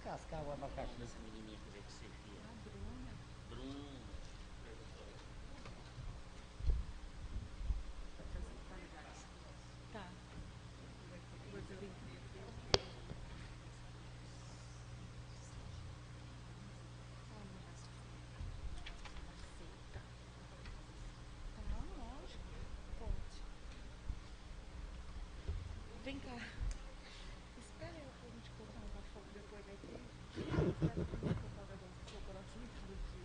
descascar o abacaxi. Essa menininha que veio com você aqui. A Bruna. Bruna. Tá. Tá, lógico. Pode. Vem cá. Espera eu pra gente colocar um fogo depois vai ter. Espera pra gente colocar o negócio do seu coração e tudo aqui.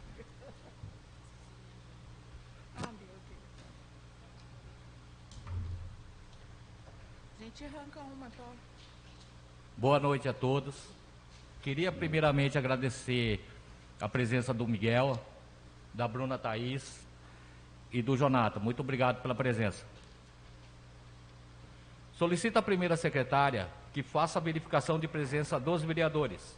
Ah, meu Deus. A gente arranca uma, tá? Boa noite a todos. Queria primeiramente agradecer a presença do Miguel, da Bruna Thaís e do Jonathan. Muito obrigado pela presença. Solicito à primeira secretária que faça a verificação de presença dos vereadores.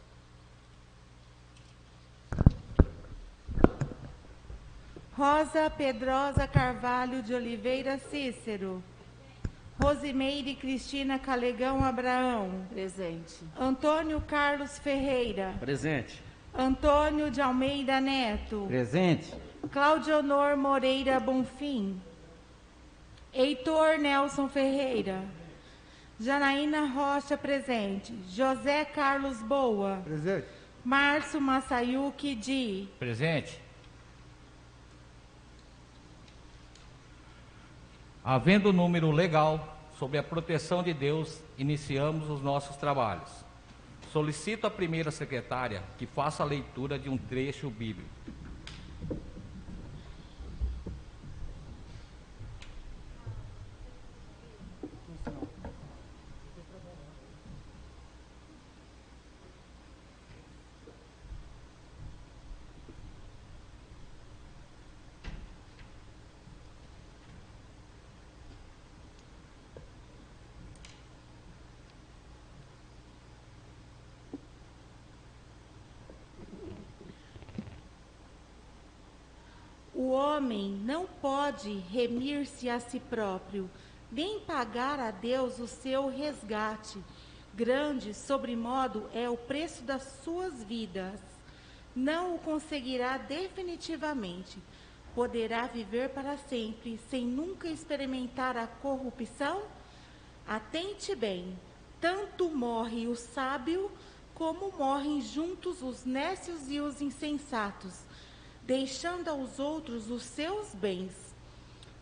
Rosa Pedrosa Carvalho de Oliveira Cícero. Rosimeire Cristina Calegão Abraão. Presente. Antônio Carlos Ferreira. Presente. Antônio de Almeida Neto. Presente. Claudionor Moreira Bonfim. Heitor Nelson Ferreira. Janaína Rocha presente. José Carlos Boa. Presente. Márcio Massayuki Di. Presente. Havendo número legal sobre a proteção de Deus, iniciamos os nossos trabalhos. Solicito à primeira secretária que faça a leitura de um trecho bíblico. O homem não pode remir-se a si próprio, nem pagar a Deus o seu resgate. Grande, sobremodo, é o preço das suas vidas. Não o conseguirá definitivamente. Poderá viver para sempre, sem nunca experimentar a corrupção? Atente bem, tanto morre o sábio, como morrem juntos os nécios e os insensatos, deixando aos outros os seus bens.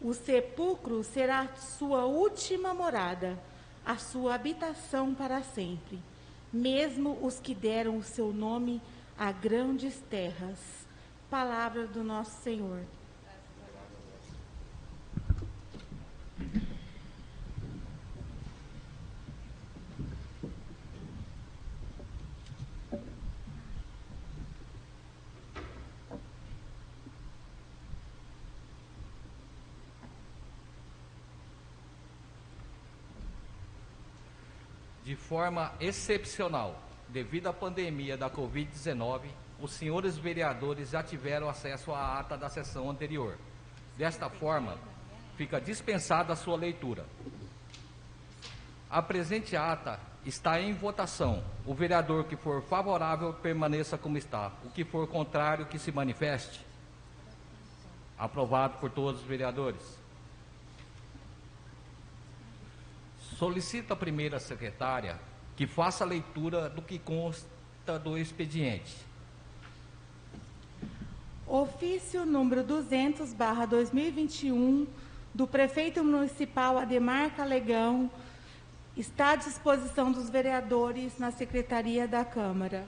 O sepulcro será sua última morada, a sua habitação para sempre, mesmo os que deram o seu nome a grandes terras. Palavra do nosso Senhor. De forma excepcional, devido à pandemia da Covid-19, os senhores vereadores já tiveram acesso à ata da sessão anterior. Desta forma, fica dispensada a sua leitura. A presente ata está em votação. O vereador que for favorável permaneça como está. O que for contrário, que se manifeste. Aprovado por todos os vereadores. Solicito à primeira secretária que faça a leitura do que consta do expediente. Ofício número 200/2021 do prefeito municipal Ademar Calegão está à disposição dos vereadores na secretaria da Câmara.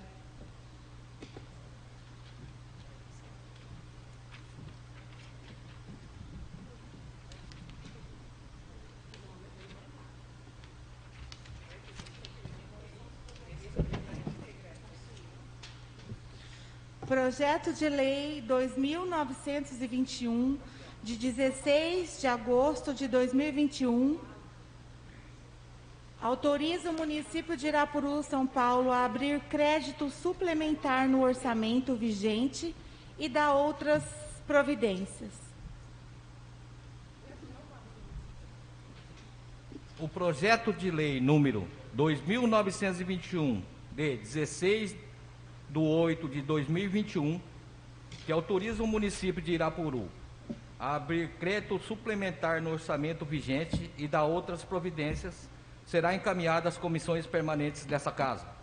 Projeto de Lei 2.921, de 16 de agosto de 2021, autoriza o município de Irapuru, São Paulo, a abrir crédito suplementar no orçamento vigente e dá outras providências. O projeto de lei número 2.921, de 16 8/2021, que autoriza o município de Irapuru a abrir crédito suplementar no orçamento vigente e da outras providências, será encaminhado às comissões permanentes dessa Casa.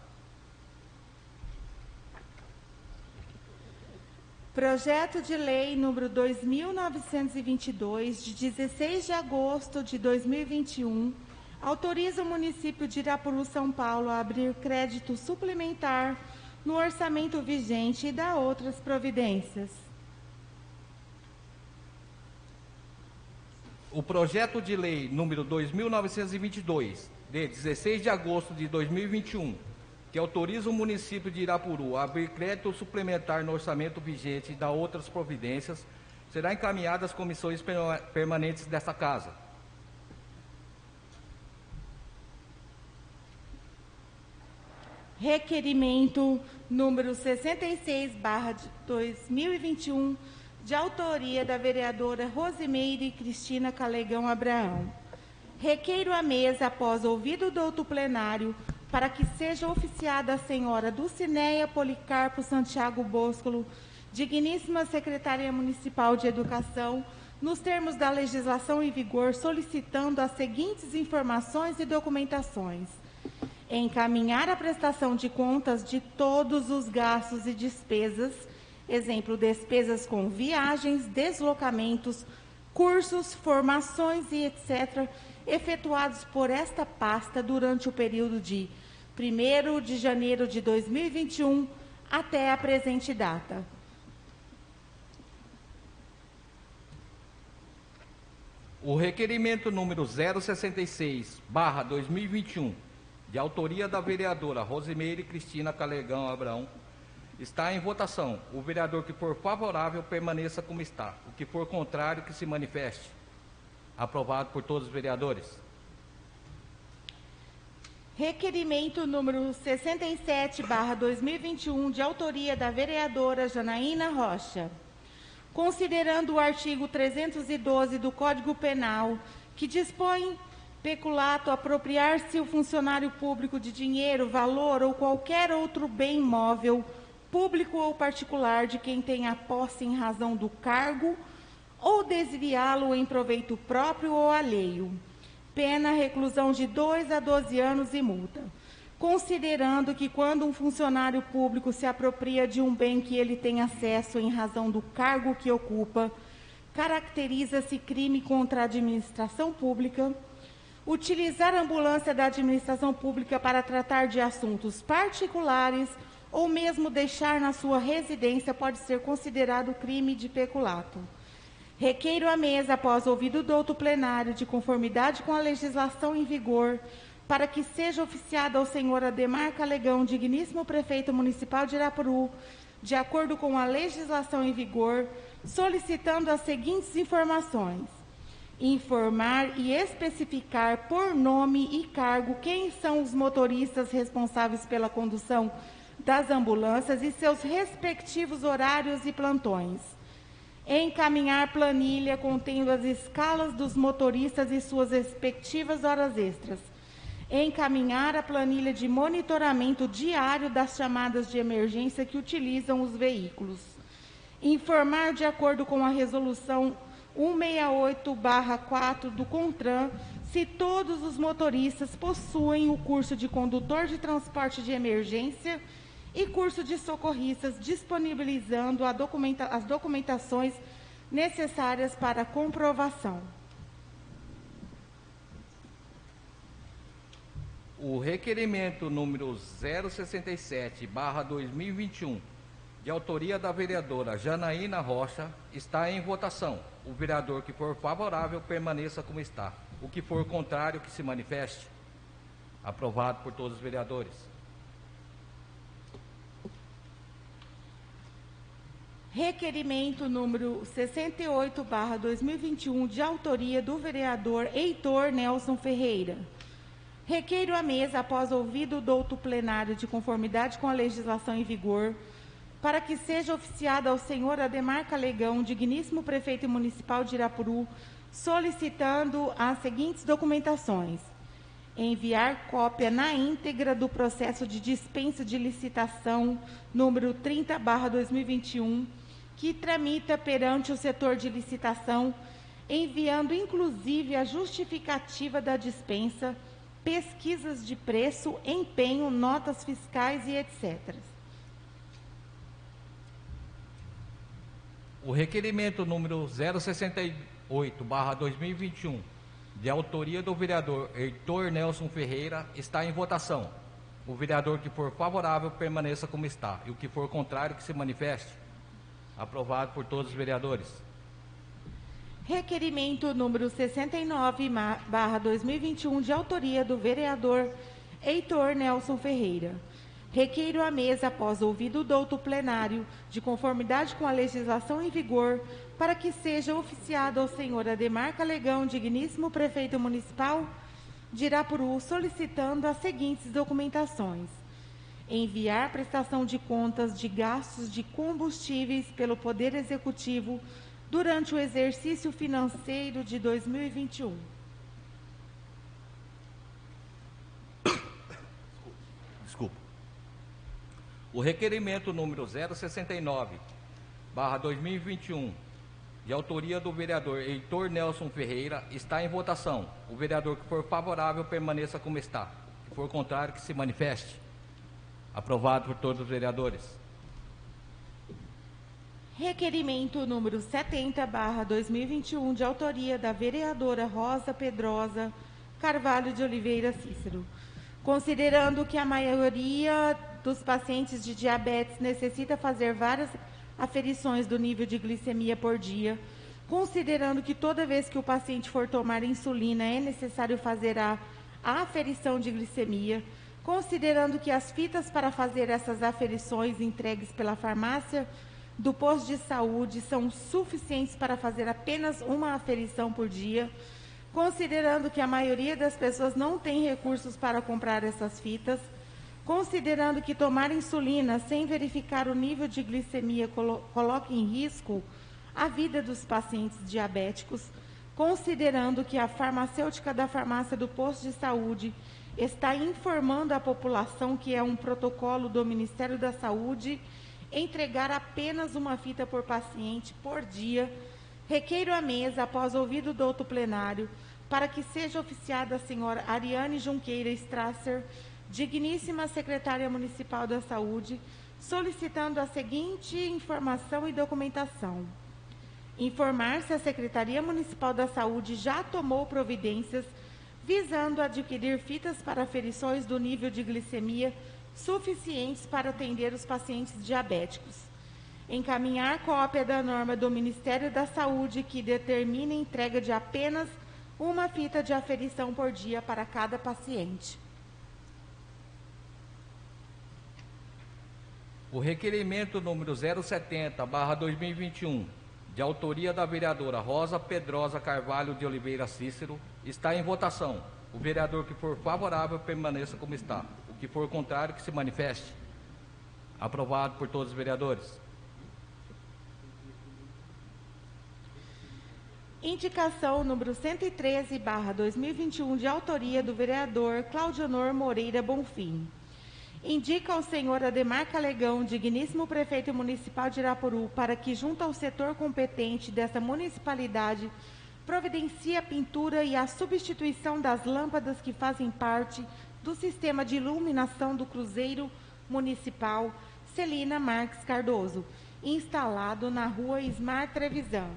Projeto de Lei número 2.922, de 16 de agosto de 2021, autoriza o município de Irapuru, São Paulo, a abrir crédito suplementar no orçamento vigente e da outras providências. O projeto de lei número 2.922, de 16 de agosto de 2021, que autoriza o município de Irapuru a abrir crédito suplementar no orçamento vigente e da outras providências, será encaminhado às comissões permanentes desta Casa. Requerimento número 66/2021, de autoria da vereadora Rosimeire Cristina Calegão Abraão. Requeiro à mesa, após ouvido o douto plenário, para que seja oficiada a senhora Dulcineia Policarpo Santiago Boscolo, digníssima secretária municipal de Educação, nos termos da legislação em vigor, solicitando as seguintes informações e documentações: encaminhar a prestação de contas de todos os gastos e despesas, exemplo, despesas com viagens, deslocamentos, cursos, formações e etc., efetuados por esta pasta durante o período de 1º de janeiro de 2021 até a presente data. O requerimento número 066/2021, de autoria da vereadora Rosimeire Cristina Calegão Abraão, está em votação. O vereador que for favorável permaneça como está. O que for contrário, que se manifeste. Aprovado por todos os vereadores. Requerimento número 67/2021, de autoria da vereadora Janaína Rocha. Considerando o artigo 312 do Código Penal, que dispõe peculato apropriar-se o funcionário público de dinheiro, valor ou qualquer outro bem móvel, público ou particular, de quem tenha posse em razão do cargo, ou desviá-lo em proveito próprio ou alheio. Pena reclusão de 2 a 12 anos e multa. Considerando que quando um funcionário público se apropria de um bem que ele tem acesso em razão do cargo que ocupa, caracteriza-se crime contra a administração pública, utilizar a ambulância da administração pública para tratar de assuntos particulares ou mesmo deixar na sua residência pode ser considerado crime de peculato. Requeiro à mesa, após ouvido o douto plenário, de conformidade com a legislação em vigor, para que seja oficiado ao senhor Ademar Calegão, digníssimo prefeito municipal de Irapuru, de acordo com a legislação em vigor, solicitando as seguintes informações: informar e especificar por nome e cargo quem são os motoristas responsáveis pela condução das ambulâncias e seus respectivos horários e plantões. Encaminhar planilha contendo as escalas dos motoristas e suas respectivas horas extras. Encaminhar a planilha de monitoramento diário das chamadas de emergência que utilizam os veículos. Informar, de acordo com a resolução 168/4 do CONTRAN, se todos os motoristas possuem o curso de condutor de transporte de emergência e curso de socorristas, disponibilizando as documentações necessárias para a comprovação. O requerimento número 067/2021, de autoria da vereadora Janaína Rocha, está em votação. O vereador que for favorável permaneça como está. O que for contrário, que se manifeste. Aprovado por todos os vereadores. Requerimento número 68/2021, de autoria do vereador Heitor Nelson Ferreira. Requeiro à mesa, após ouvido o douto plenário, de conformidade com a legislação em vigor, para que seja oficiado ao senhor Ademar Calegão, digníssimo prefeito municipal de Irapuru, solicitando as seguintes documentações: enviar cópia na íntegra do processo de dispensa de licitação número 30/2021, que tramita perante o setor de licitação, enviando inclusive a justificativa da dispensa, pesquisas de preço, empenho, notas fiscais e etc. O requerimento número 068/2021, de autoria do vereador Heitor Nelson Ferreira, está em votação. O vereador que for favorável permaneça como está, e o que for contrário que se manifeste. Aprovado por todos os vereadores. Requerimento número 69/2021, de autoria do vereador Heitor Nelson Ferreira. Requeiro à mesa, após ouvido o douto plenário, de conformidade com a legislação em vigor, para que seja oficiado ao senhor Ademar Calegão, digníssimo prefeito municipal de Irapuru, solicitando as seguintes documentações: enviar prestação de contas de gastos de combustíveis pelo Poder Executivo durante o exercício financeiro de 2021. Desculpa. O requerimento número 069/2021, de autoria do vereador Heitor Nelson Ferreira, está em votação. O vereador que for favorável permaneça como está. Que for contrário, que se manifeste. Aprovado por todos os vereadores. Requerimento número 70/2021, de autoria da vereadora Rosa Pedrosa Carvalho de Oliveira Cícero. Considerando que a maioria dos pacientes de diabetes necessita fazer várias aferições do nível de glicemia por dia, considerando que toda vez que o paciente for tomar insulina é necessário fazer a aferição de glicemia, considerando que as fitas para fazer essas aferições entregues pela farmácia do posto de saúde são suficientes para fazer apenas uma aferição por dia, considerando que a maioria das pessoas não tem recursos para comprar essas fitas, considerando que tomar insulina sem verificar o nível de glicemia coloca em risco a vida dos pacientes diabéticos, considerando que a farmacêutica da farmácia do posto de saúde está informando a população que é um protocolo do Ministério da Saúde entregar apenas uma fita por paciente por dia, requeiro à mesa, após ouvido o douto plenário, para que seja oficiada a senhora Ariane Junqueira Strasser, digníssima secretária municipal da Saúde, solicitando a seguinte informação e documentação: informar se a Secretaria Municipal da Saúde já tomou providências visando adquirir fitas para aferições do nível de glicemia suficientes para atender os pacientes diabéticos. Encaminhar cópia da norma do Ministério da Saúde que determina a entrega de apenas uma fita de aferição por dia para cada paciente. O requerimento número 070/2021, de autoria da vereadora Rosa Pedrosa Carvalho de Oliveira Cícero, está em votação. O vereador que for favorável permaneça como está. O que for contrário, que se manifeste. Aprovado por todos os vereadores. Indicação número 113/2021, de autoria do vereador Claudionor Moreira Bonfim. Indica ao senhor Ademar Calegão, digníssimo prefeito municipal de Irapuru, para que, junto ao setor competente dessa municipalidade, providencie a pintura e a substituição das lâmpadas que fazem parte do sistema de iluminação do Cruzeiro Municipal Celina Marques Cardoso, instalado na rua Ismar Trevisan.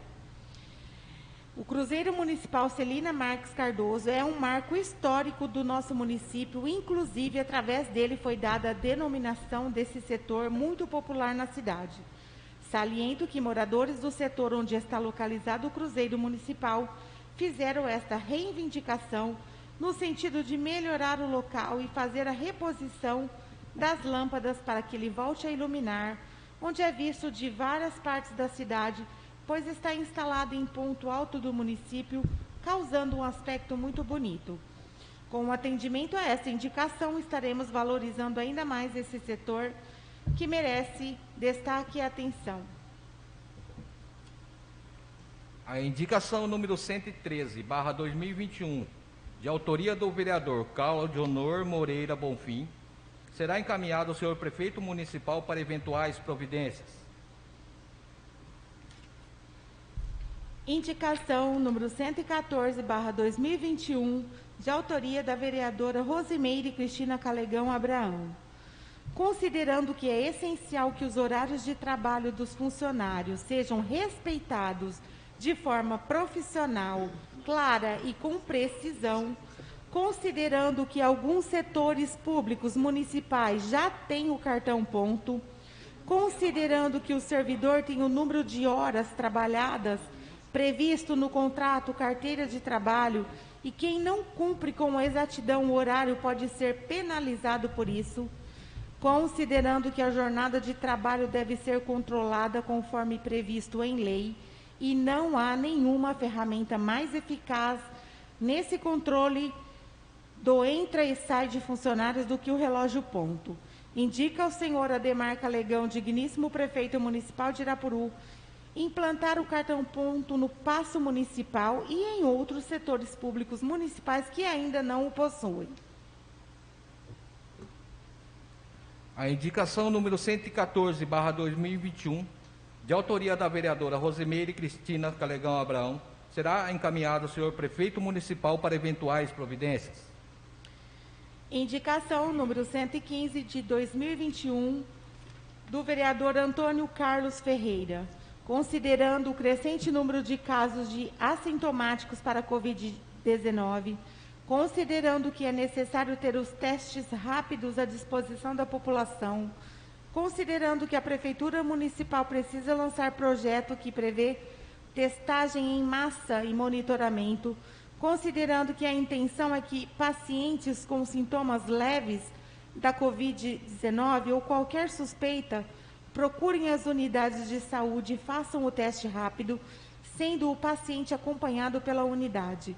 O Cruzeiro Municipal Celina Marques Cardoso é um marco histórico do nosso município, inclusive através dele foi dada a denominação desse setor muito popular na cidade. Saliento que moradores do setor onde está localizado o Cruzeiro Municipal fizeram esta reivindicação no sentido de melhorar o local e fazer a reposição das lâmpadas para que ele volte a iluminar, onde é visto de várias partes da cidade, pois está instalado em ponto alto do município, causando um aspecto muito bonito. Com o atendimento a essa indicação, estaremos valorizando ainda mais esse setor que merece destaque e atenção. A indicação número 113/2021, de autoria do vereador Claudio Honor Moreira Bonfim, será encaminhado ao senhor prefeito municipal para eventuais providências. Indicação número 114/2021, de autoria da vereadora Rosimeire Cristina Calegão Abraão. Considerando que é essencial que os horários de trabalho dos funcionários sejam respeitados de forma profissional, clara e com precisão, considerando que alguns setores públicos municipais já têm o cartão ponto, considerando que o servidor tem o número de horas trabalhadas previsto no contrato carteira de trabalho e quem não cumpre com exatidão o horário pode ser penalizado por isso, considerando que a jornada de trabalho deve ser controlada conforme previsto em lei e não há nenhuma ferramenta mais eficaz nesse controle do entra e sai de funcionários do que o relógio ponto. Indica ao senhor Ademar Calegão, digníssimo prefeito municipal de Irapuru, implantar o cartão ponto no Paço Municipal e em outros setores públicos municipais que ainda não o possuem. A indicação número 114/2021, de autoria da vereadora Rosimeire Cristina Calegão Abraão, será encaminhada ao senhor prefeito municipal para eventuais providências. Indicação número 115 de 2021, do vereador Antônio Carlos Ferreira. Considerando o crescente número de casos de assintomáticos para a Covid-19, considerando que é necessário ter os testes rápidos à disposição da população, considerando que a Prefeitura Municipal precisa lançar projeto que prevê testagem em massa e monitoramento, considerando que a intenção é que pacientes com sintomas leves da Covid-19 ou qualquer suspeita procurem as unidades de saúde e façam o teste rápido, sendo o paciente acompanhado pela unidade.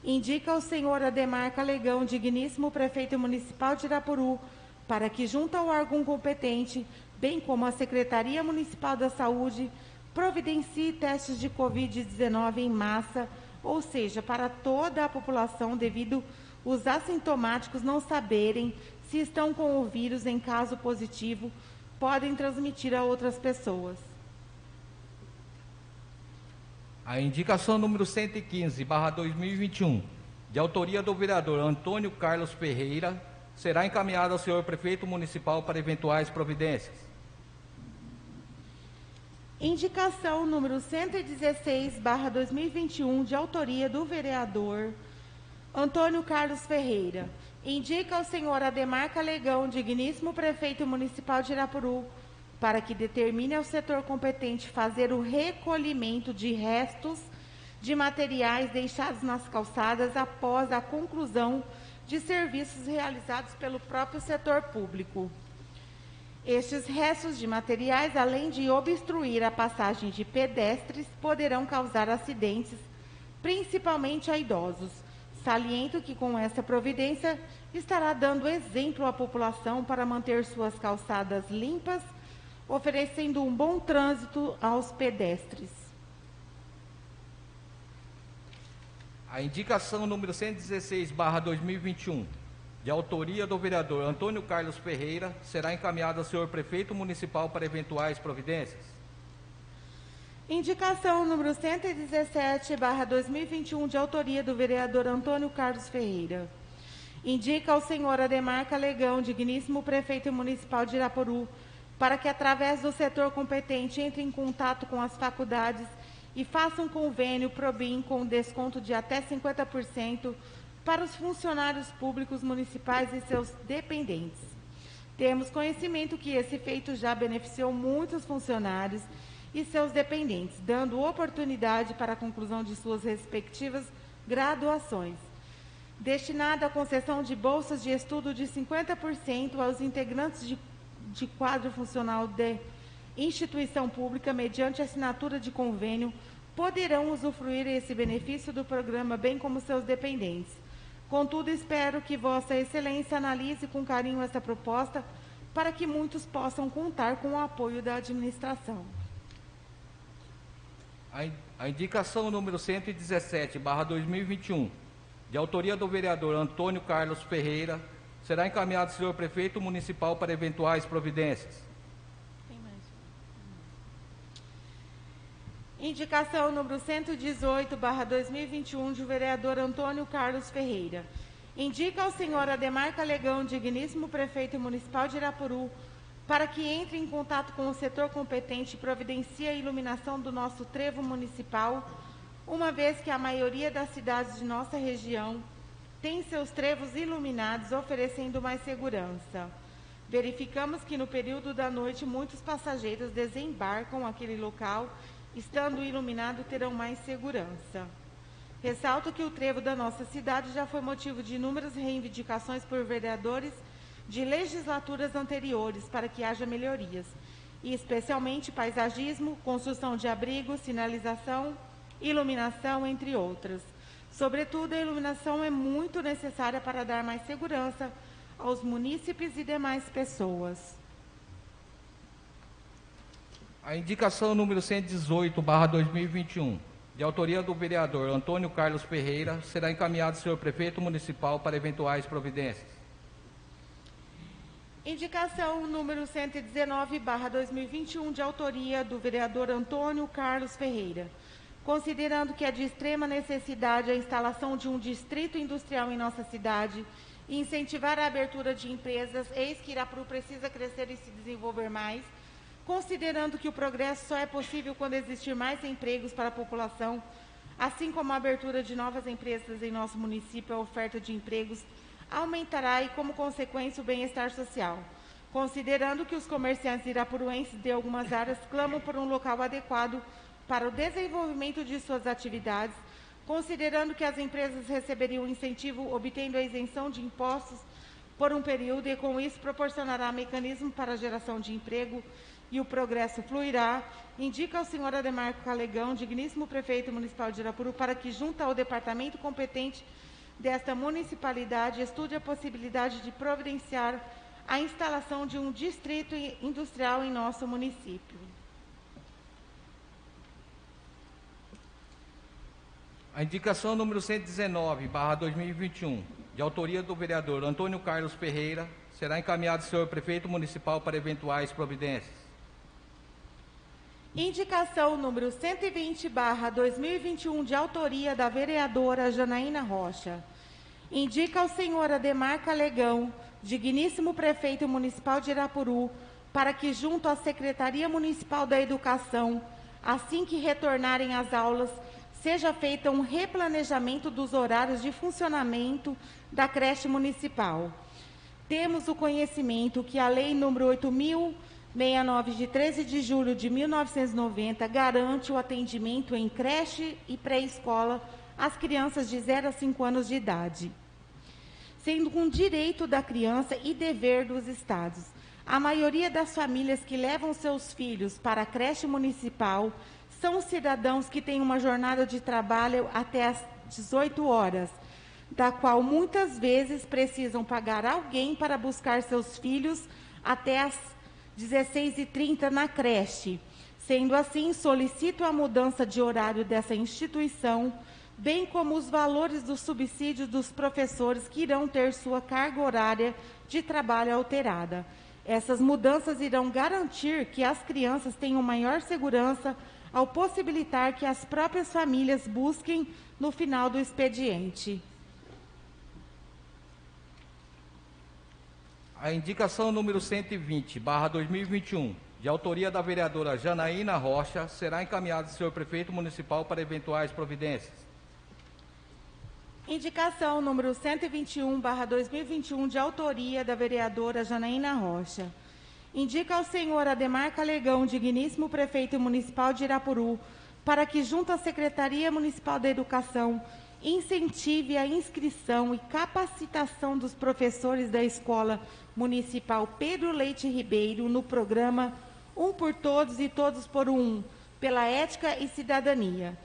Indica ao senhor Ademar Calegão, digníssimo prefeito municipal de Irapuru, para que, junto ao órgão competente, bem como a Secretaria Municipal da Saúde, providencie testes de Covid-19 em massa, ou seja, para toda a população, devido os assintomáticos não saberem se estão com o vírus. Em caso positivo, podem transmitir a outras pessoas. A indicação número 115/2021, de autoria do vereador Antônio Carlos Ferreira, será encaminhada ao senhor prefeito municipal para eventuais providências. Indicação número 116/2021, de autoria do vereador Antônio Carlos Ferreira. Indica ao senhor Ademar Calegão, digníssimo prefeito municipal de Irapuru, para que determine ao setor competente fazer o recolhimento de restos de materiais deixados nas calçadas após a conclusão de serviços realizados pelo próprio setor público. Estes restos de materiais, além de obstruir a passagem de pedestres, poderão causar acidentes, principalmente a idosos. Saliento que, com essa providência, estará dando exemplo à população para manter suas calçadas limpas, oferecendo um bom trânsito aos pedestres. A indicação número 116/2021, de autoria do vereador Antônio Carlos Ferreira, será encaminhada ao senhor prefeito municipal para eventuais providências. Indicação número 117/2021, de autoria do vereador Antônio Carlos Ferreira. Indica ao senhor Ademar Calegão, digníssimo prefeito municipal de Irapuru, para que, através do setor competente, entre em contato com as faculdades e faça um convênio PROBIM com desconto de até 50% para os funcionários públicos municipais e seus dependentes. Temos conhecimento que esse feito já beneficiou muitos funcionários e seus dependentes, dando oportunidade para a conclusão de suas respectivas graduações. Destinada à concessão de bolsas de estudo de 50% aos integrantes de quadro funcional de instituição pública, mediante assinatura de convênio, poderão usufruir esse benefício do programa, bem como seus dependentes. Contudo, espero que Vossa Excelência analise com carinho essa proposta, para que muitos possam contar com o apoio da administração. A indicação número 117/2021, de autoria do vereador Antônio Carlos Ferreira, será encaminhado ao senhor prefeito municipal para eventuais providências. Tem mais. Indicação número 118/2021 do vereador Antônio Carlos Ferreira. Indica ao senhor Ademar Calegão, digníssimo prefeito municipal de Irapuru, para que entre em contato com o setor competente e providencie a iluminação do nosso trevo municipal, uma vez que a maioria das cidades de nossa região tem seus trevos iluminados, oferecendo mais segurança. Verificamos que no período da noite muitos passageiros desembarcam aquele local, estando iluminado terão mais segurança. Ressalto que o trevo da nossa cidade já foi motivo de inúmeras reivindicações por vereadores de legislaturas anteriores para que haja melhorias, e especialmente paisagismo, construção de abrigos, sinalização, iluminação, entre outras. Sobretudo, a iluminação é muito necessária para dar mais segurança aos munícipes e demais pessoas. A indicação número 118/2021, de autoria do vereador Antônio Carlos Ferreira, será encaminhado ao senhor prefeito municipal para eventuais providências. Indicação número 119/2021, de autoria do vereador Antônio Carlos Ferreira. Considerando que é de extrema necessidade a instalação de um distrito industrial em nossa cidade e incentivar a abertura de empresas, eis que Irapuru precisa crescer e se desenvolver mais, considerando que o progresso só é possível quando existir mais empregos para a população, assim como a abertura de novas empresas em nosso município, a oferta de empregos aumentará e, como consequência, o bem-estar social. Considerando que os comerciantes irapuruenses de algumas áreas clamam por um local adequado para o desenvolvimento de suas atividades, considerando que as empresas receberiam incentivo obtendo a isenção de impostos por um período e, com isso, proporcionará mecanismo para a geração de emprego e o progresso fluirá, indica ao senhor Ademar Calegão, digníssimo prefeito municipal de Irapuru, para que, junto ao departamento competente desta municipalidade, estude a possibilidade de providenciar a instalação de um distrito industrial em nosso município. A indicação número 119/2021, de autoria do vereador Antônio Carlos Ferreira, será encaminhado ao senhor prefeito municipal para eventuais providências. Indicação número 120/2021, de autoria da vereadora Janaína Rocha. Indica ao senhor Ademar Calegão, digníssimo prefeito municipal de Irapuru, para que, junto à Secretaria Municipal da Educação, assim que retornarem às aulas, seja feito um replanejamento dos horários de funcionamento da creche municipal. Temos o conhecimento que a Lei número 8.069, de 13 de julho de 1990, garante o atendimento em creche e pré-escola às crianças de 0 a 5 anos de idade, sendo um direito da criança e dever dos estados. A maioria das famílias que levam seus filhos para a creche municipal são cidadãos que têm uma jornada de trabalho até às 18 horas, da qual muitas vezes precisam pagar alguém para buscar seus filhos até às 16h30 na creche. Sendo assim, solicito a mudança de horário dessa instituição, bem como os valores do subsídio dos professores que irão ter sua carga horária de trabalho alterada. Essas mudanças irão garantir que as crianças tenham maior segurança ao possibilitar que as próprias famílias busquem no final do expediente. A indicação número 120/2021, de autoria da vereadora Janaína Rocha, será encaminhada ao senhor prefeito municipal para eventuais providências. Indicação número 121/2021, de autoria da vereadora Janaína Rocha. Indica ao senhor Ademar Calegão, digníssimo prefeito municipal de Irapuru, para que, junto à Secretaria Municipal da Educação, incentive a inscrição e capacitação dos professores da Escola Municipal Pedro Leite Ribeiro no programa Um por Todos e Todos por Um, pela Ética e Cidadania.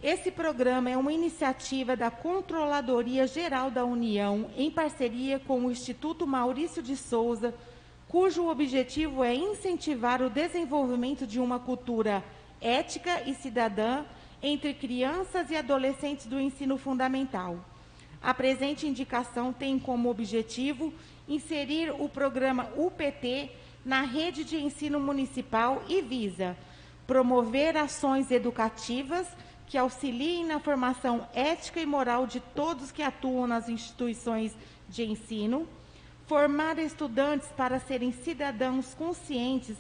Esse programa é uma iniciativa da Controladoria Geral da União, em parceria com o Instituto Maurício de Souza, cujo objetivo é incentivar o desenvolvimento de uma cultura ética e cidadã entre crianças e adolescentes do ensino fundamental. A presente indicação tem como objetivo inserir o programa UPT na rede de ensino municipal e visa promover ações educativas que auxiliem na formação ética e moral de todos que atuam nas instituições de ensino, formar estudantes para serem cidadãos conscientes,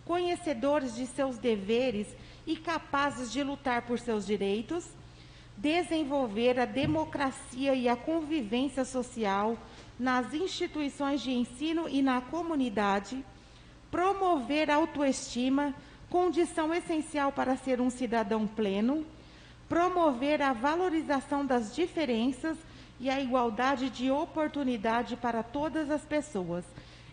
conhecedores de seus deveres e capazes de lutar por seus direitos, desenvolver a democracia e a convivência social nas instituições de ensino e na comunidade, promover a autoestima, condição essencial para ser um cidadão pleno, promover a valorização das diferenças e a igualdade de oportunidade para todas as pessoas.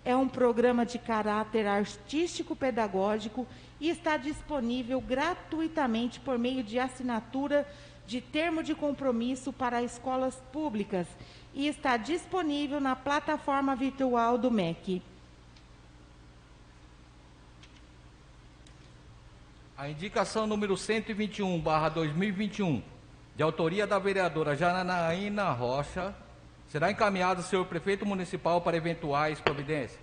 É um programa de caráter artístico-pedagógico e está disponível gratuitamente por meio de assinatura de termo de compromisso para escolas públicas e está disponível na plataforma virtual do MEC. A indicação número 121/2021, de autoria da vereadora Janaína Rocha, será encaminhada ao senhor prefeito municipal para eventuais providências.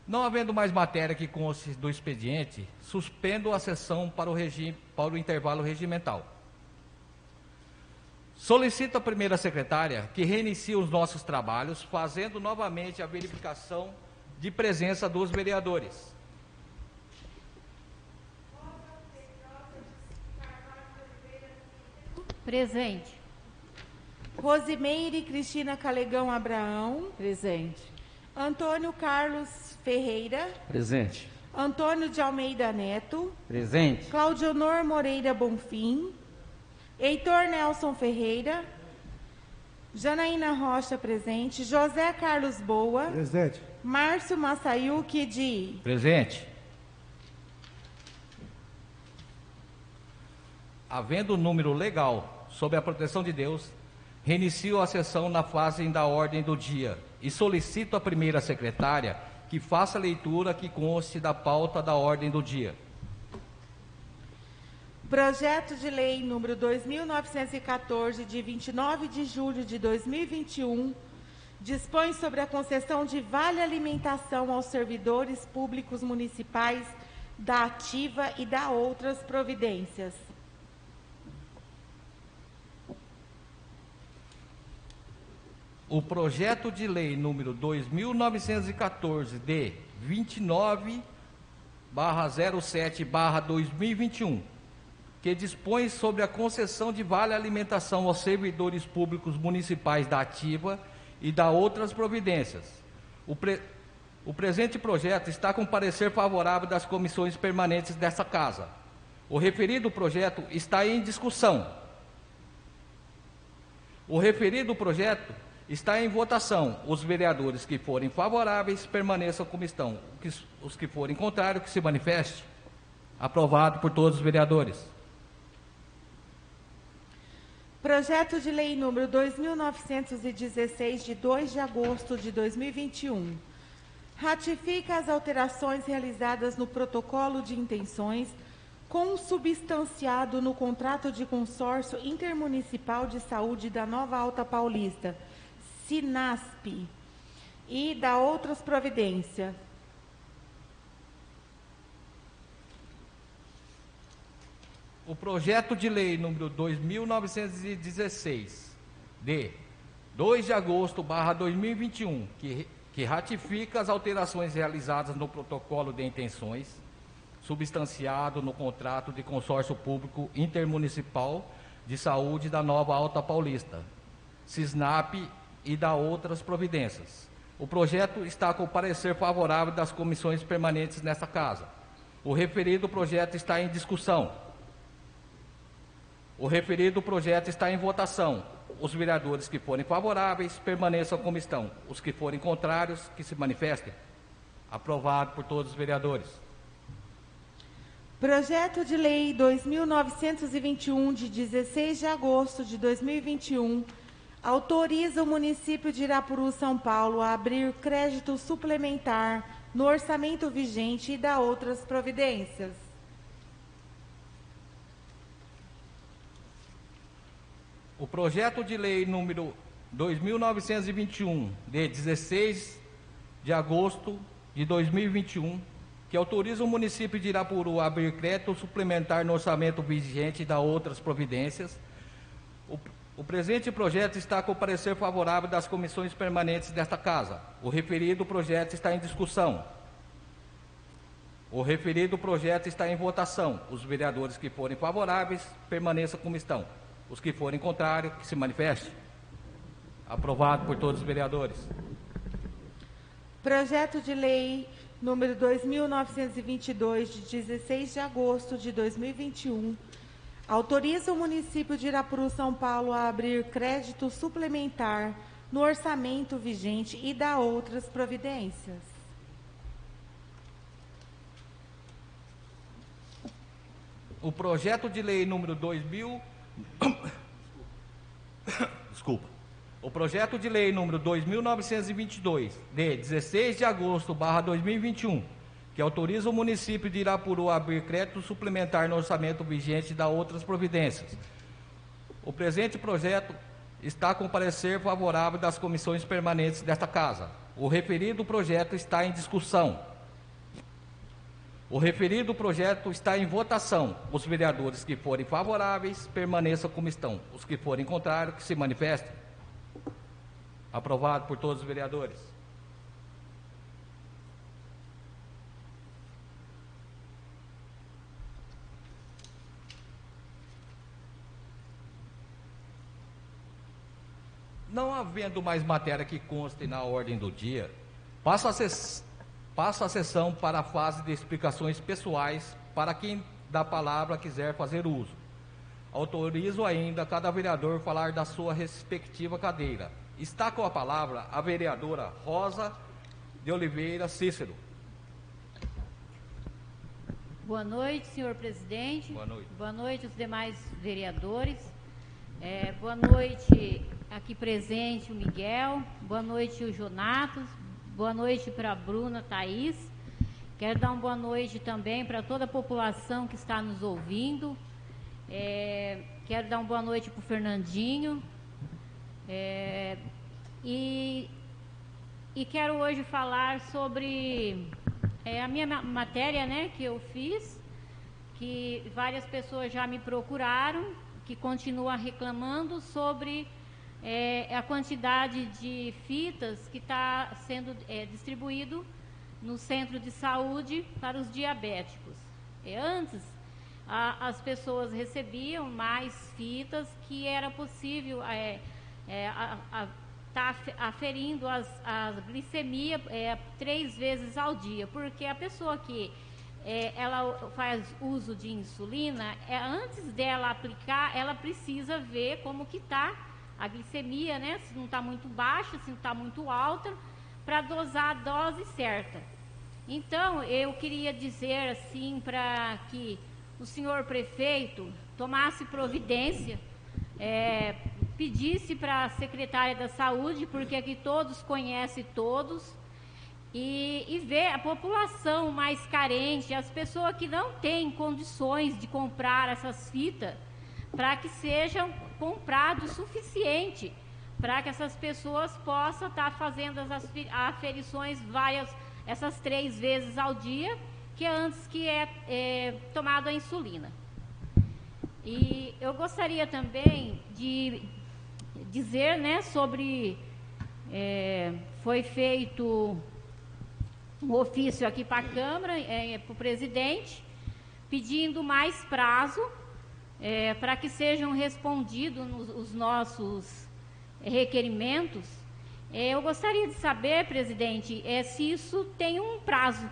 Não havendo mais matéria que conste do expediente, suspendo a sessão para o intervalo regimental. Solicito à primeira secretária que reinicie os nossos trabalhos, fazendo novamente a verificação de presença dos vereadores. Presente. Rosimeire Cristina Calegão Abraão. Presente. Antônio Carlos Ferreira. Presente. Antônio de Almeida Neto. Presente. Claudionor Moreira Bonfim. Heitor Nelson Ferreira. Janaína Rocha, presente. José Carlos Boa. Presente. Márcio Massayuki de... Presente. Havendo número legal sob a proteção de Deus, reinicio a sessão na fase da ordem do dia e solicito à primeira secretária que faça a leitura que conste da pauta da ordem do dia. Projeto de Lei número 2.914, de 29 de julho de 2021, dispõe sobre a concessão de vale alimentação aos servidores públicos municipais da ativa e da outras providências. O projeto de lei número 2.914, de 29/07/2021, que dispõe sobre a concessão de vale alimentação aos servidores públicos municipais da ativa e da outras providências. O presente projeto está com parecer favorável das comissões permanentes desta Casa. O referido projeto está em discussão. O referido projeto está em votação. Os vereadores que forem favoráveis permaneçam como estão. Os que forem contrários, que se manifeste. Aprovado por todos os vereadores. Projeto de Lei número 2.916, de 2 de agosto de 2021. Ratifica as alterações realizadas no protocolo de intenções consubstanciado no contrato de consórcio intermunicipal de saúde da Nova Alta Paulista, SINASP, e da outras providências. O projeto de lei número 2.916, de 2 de agosto, 2021, que ratifica as alterações realizadas no protocolo de intenções, substanciado no contrato de consórcio público intermunicipal de saúde da Nova Alta Paulista, SISNAP, e da outras providências. O projeto está com parecer favorável das comissões permanentes nesta Casa. O referido projeto está em discussão. O referido projeto está em votação. Os vereadores que forem favoráveis permaneçam como estão. Os que forem contrários, que se manifestem. Aprovado por todos os vereadores. Projeto de Lei 2.921, de 16 de agosto de 2021, autoriza o município de Irapuru, São Paulo, a abrir crédito suplementar no orçamento vigente e da outras providências. projeto de lei número 2921, de 16 de agosto de 2021, que autoriza o município de Irapuru a abrir crédito suplementar no orçamento vigente e dar outras providências. O presente projeto está com o parecer favorável das comissões permanentes desta Casa. O referido projeto está em discussão. O referido projeto está em votação. Os vereadores que forem favoráveis, permaneçam como estão. Os que forem contrários, que se manifestem. Aprovado por todos os vereadores. Projeto de lei número 2922, de 16 de agosto de 2021, autoriza o município de Irapuru, São Paulo, a abrir crédito suplementar no orçamento vigente e dar outras providências. O projeto de lei número 2000... Desculpa. O projeto de lei número 2922, de 16 de agosto, /2021, que autoriza o município de Irapuru a abrir crédito suplementar no orçamento vigente e dar outras providências. O presente projeto está com parecer favorável das comissões permanentes desta Casa. O referido projeto está em discussão. O referido projeto está em votação. Os vereadores que forem favoráveis, permaneçam como estão. Os que forem contrários, que se manifestem. Aprovado por todos os vereadores. Não havendo mais matéria que conste na ordem do dia, passo a sessão para a fase de explicações pessoais para quem da palavra quiser fazer uso. Autorizo ainda cada vereador falar da sua respectiva cadeira. Está com a palavra a vereadora Rosa de Oliveira Cícero. Boa noite, senhor presidente. Boa noite. Boa noite aos demais vereadores. Boa noite aqui presente o Miguel. Boa noite o Jonatas. Boa noite para a Bruna Thaís. Quero dar uma boa noite também para toda a população que está nos ouvindo. Quero dar uma boa noite para o Fernandinho. E quero hoje falar sobre a minha matéria, né, que eu fiz, que várias pessoas já me procuraram, que continuam reclamando sobre a quantidade de fitas que está sendo distribuído no centro de saúde para os diabéticos. Antes, as pessoas recebiam mais fitas, que era possível tá aferindo a glicemia 3 vezes ao dia, porque a pessoa que ela faz uso de insulina, antes dela aplicar, ela precisa ver como que está a glicemia, né? Se não está muito baixa, se não está muito alta, para dosar a dose certa. Então, eu queria dizer assim, para que o senhor prefeito tomasse providência, pedisse para a secretária da saúde, porque aqui todos conhecem todos, e ver a população mais carente, as pessoas que não têm condições de comprar essas fitas, para que sejam comprados o suficiente, para que essas pessoas possam estar fazendo as aferições essas 3 vezes ao dia, que antes que é tomada a insulina. E eu gostaria também de dizer, né, sobre foi feito um ofício aqui para a Câmara, para o presidente, pedindo mais prazo para que sejam respondidos os nossos requerimentos. Eu gostaria de saber, presidente, se isso tem um prazo,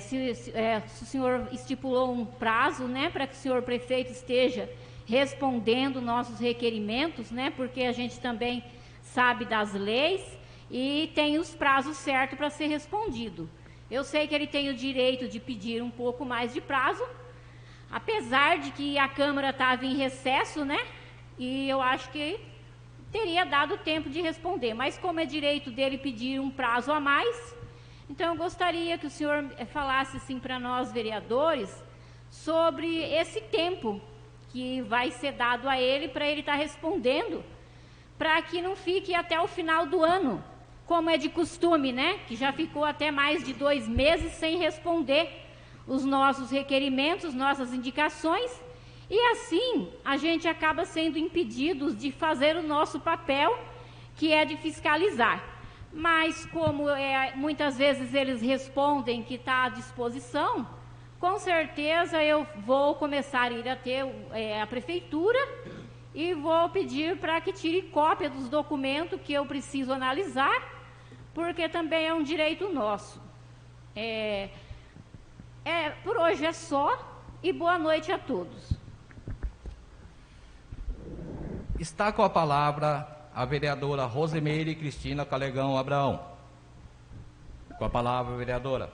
se o senhor estipulou um prazo, né, para que o senhor prefeito esteja respondendo nossos requerimentos, né, porque a gente também sabe das leis e tem os prazos certos para ser respondido. Eu sei que ele tem o direito de pedir um pouco mais de prazo, apesar de que a Câmara estava em recesso, né, e eu acho que teria dado tempo de responder, mas como é direito dele pedir um prazo a mais, então eu gostaria que o senhor falasse assim para nós vereadores sobre esse tempo que vai ser dado a ele para ele estar respondendo, para que não fique até o final do ano, como é de costume, né? Que já ficou até mais de 2 meses sem responder os nossos requerimentos, nossas indicações, e assim a gente acaba sendo impedidos de fazer o nosso papel, que é de fiscalizar. Mas como muitas vezes eles respondem que está à disposição, com certeza eu vou começar a ir até a prefeitura e vou pedir para que tire cópia dos documentos que eu preciso analisar, porque também é um direito nosso. Por hoje é só, e boa noite a todos. Está com a palavra a vereadora Rosemeire Cristina Calegão Abraão. Com a palavra, vereadora.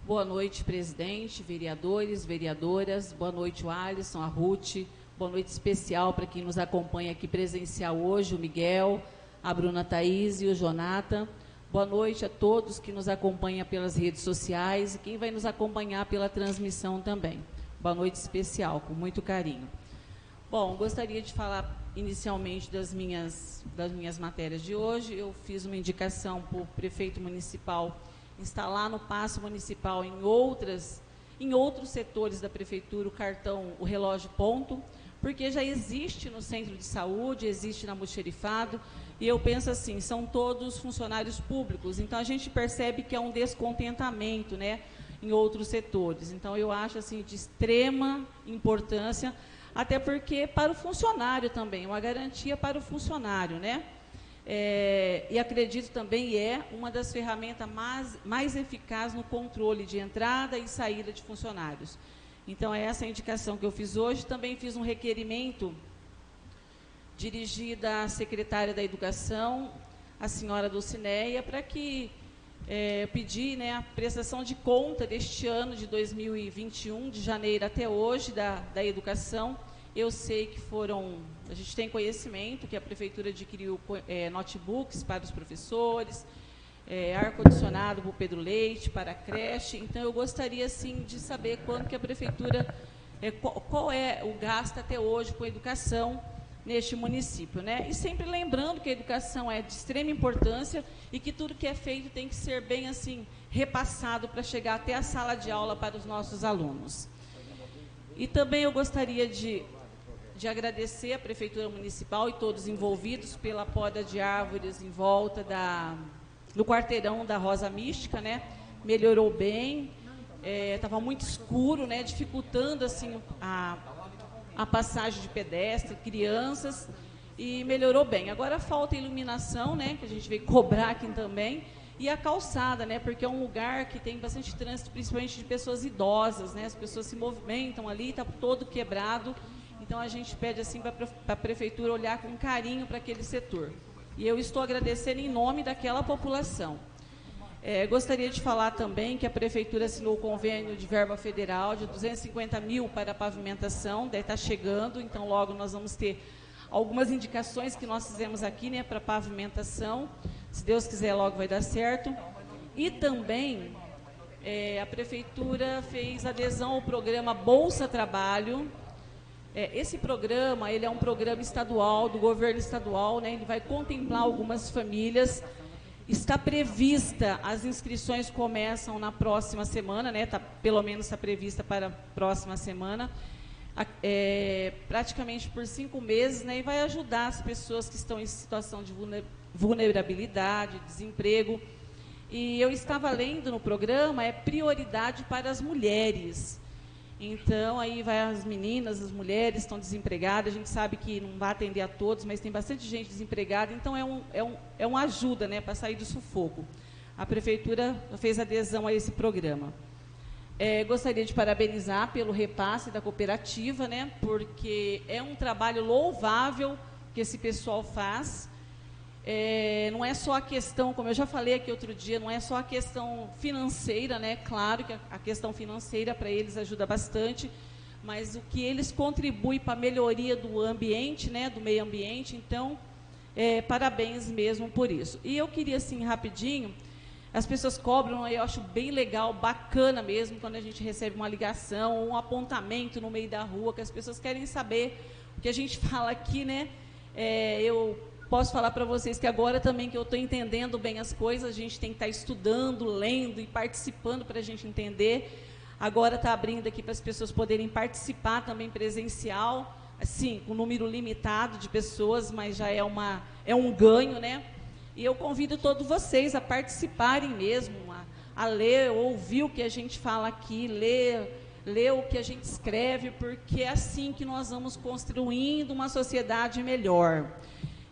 Boa noite, presidente, vereadores, vereadoras. Boa noite, o Alisson, a Ruth. Boa noite especial para quem nos acompanha aqui presencial hoje, o Miguel, a Bruna Thaís e o Jonathan. Boa noite a todos que nos acompanham pelas redes sociais e quem vai nos acompanhar pela transmissão também. Boa noite especial, com muito carinho. Bom, gostaria de falar inicialmente das minhas matérias de hoje. Eu fiz uma indicação para o prefeito municipal instalar no Paço Municipal em outros setores da prefeitura o relógio ponto, porque já existe no centro de saúde, existe na almoxarifado, e eu penso assim, são todos funcionários públicos, então a gente percebe que há um descontentamento, né, em outros setores. Então eu acho assim de extrema importância, até porque para o funcionário também, uma garantia para o funcionário, né? E acredito também uma das ferramentas mais eficazes no controle de entrada e saída de funcionários. Então, é essa a indicação que eu fiz hoje. Também fiz um requerimento dirigido à secretária da Educação, a senhora Dulcineia, para que pedir, né, a prestação de conta deste ano de 2021, de janeiro até hoje, da Educação. Eu sei que a gente tem conhecimento que a prefeitura adquiriu notebooks para os professores, ar-condicionado para o Pedro Leite, para a creche. Então, eu gostaria, assim, de saber quanto que a prefeitura, qual é o gasto até hoje com a educação neste município, né? E sempre lembrando que a educação é de extrema importância e que tudo que é feito tem que ser bem, assim, repassado para chegar até a sala de aula para os nossos alunos. E também eu gostaria de agradecer a Prefeitura Municipal e todos envolvidos pela poda de árvores em volta do quarteirão da Rosa Mística, né? Melhorou bem, estava muito escuro, né? Dificultando assim a passagem de pedestre, crianças, e melhorou bem. Agora falta iluminação, né? Que a gente veio cobrar aqui também, e a calçada, né? Porque é um lugar que tem bastante trânsito, principalmente de pessoas idosas, né? As pessoas se movimentam ali, está todo quebrado. Então, a gente pede assim para a prefeitura olhar com carinho para aquele setor. E eu estou agradecendo em nome daquela população. Gostaria de falar também que a prefeitura assinou o convênio de verba federal de 250 mil para a pavimentação, deve estar chegando, então logo nós vamos ter algumas indicações que nós fizemos aqui, né, para pavimentação. Se Deus quiser, logo vai dar certo. E também a prefeitura fez adesão ao programa Bolsa Trabalho. Esse programa, ele é um programa estadual, do governo estadual, né? Ele vai contemplar algumas famílias. Está prevista, as inscrições começam na próxima semana, né? Pelo menos está prevista para a próxima semana, praticamente por 5 meses, né? E vai ajudar as pessoas que estão em situação de vulnerabilidade, desemprego. E eu estava lendo no programa, prioridade para as mulheres. Então, aí vai as meninas, as mulheres estão desempregadas, a gente sabe que não vai atender a todos, mas tem bastante gente desempregada, então é uma ajuda, né, para sair do sufoco. A prefeitura fez adesão a esse programa. Gostaria de parabenizar pelo repasse da cooperativa, né, porque é um trabalho louvável que esse pessoal faz. Não é só a questão, como eu já falei aqui outro dia, não é só a questão financeira, né? Claro que a questão financeira para eles ajuda bastante, mas o que eles contribuem para a melhoria do ambiente, né? Do meio ambiente, então, parabéns mesmo por isso. E eu queria, assim, rapidinho, As pessoas cobram, eu acho bem legal, bacana mesmo, quando a gente recebe uma ligação, um apontamento no meio da rua, que as pessoas querem saber o que a gente fala aqui, né? Eu posso falar para vocês que agora também que eu estou entendendo bem as coisas, a gente tem que estar estudando, lendo e participando para a gente entender. Agora está abrindo aqui para as pessoas poderem participar também presencial, assim, com um número limitado de pessoas, mas já é um ganho, né? E eu convido todos vocês a participarem mesmo, a ler, ouvir o que a gente fala aqui, ler o que a gente escreve, porque é assim que nós vamos construindo uma sociedade melhor.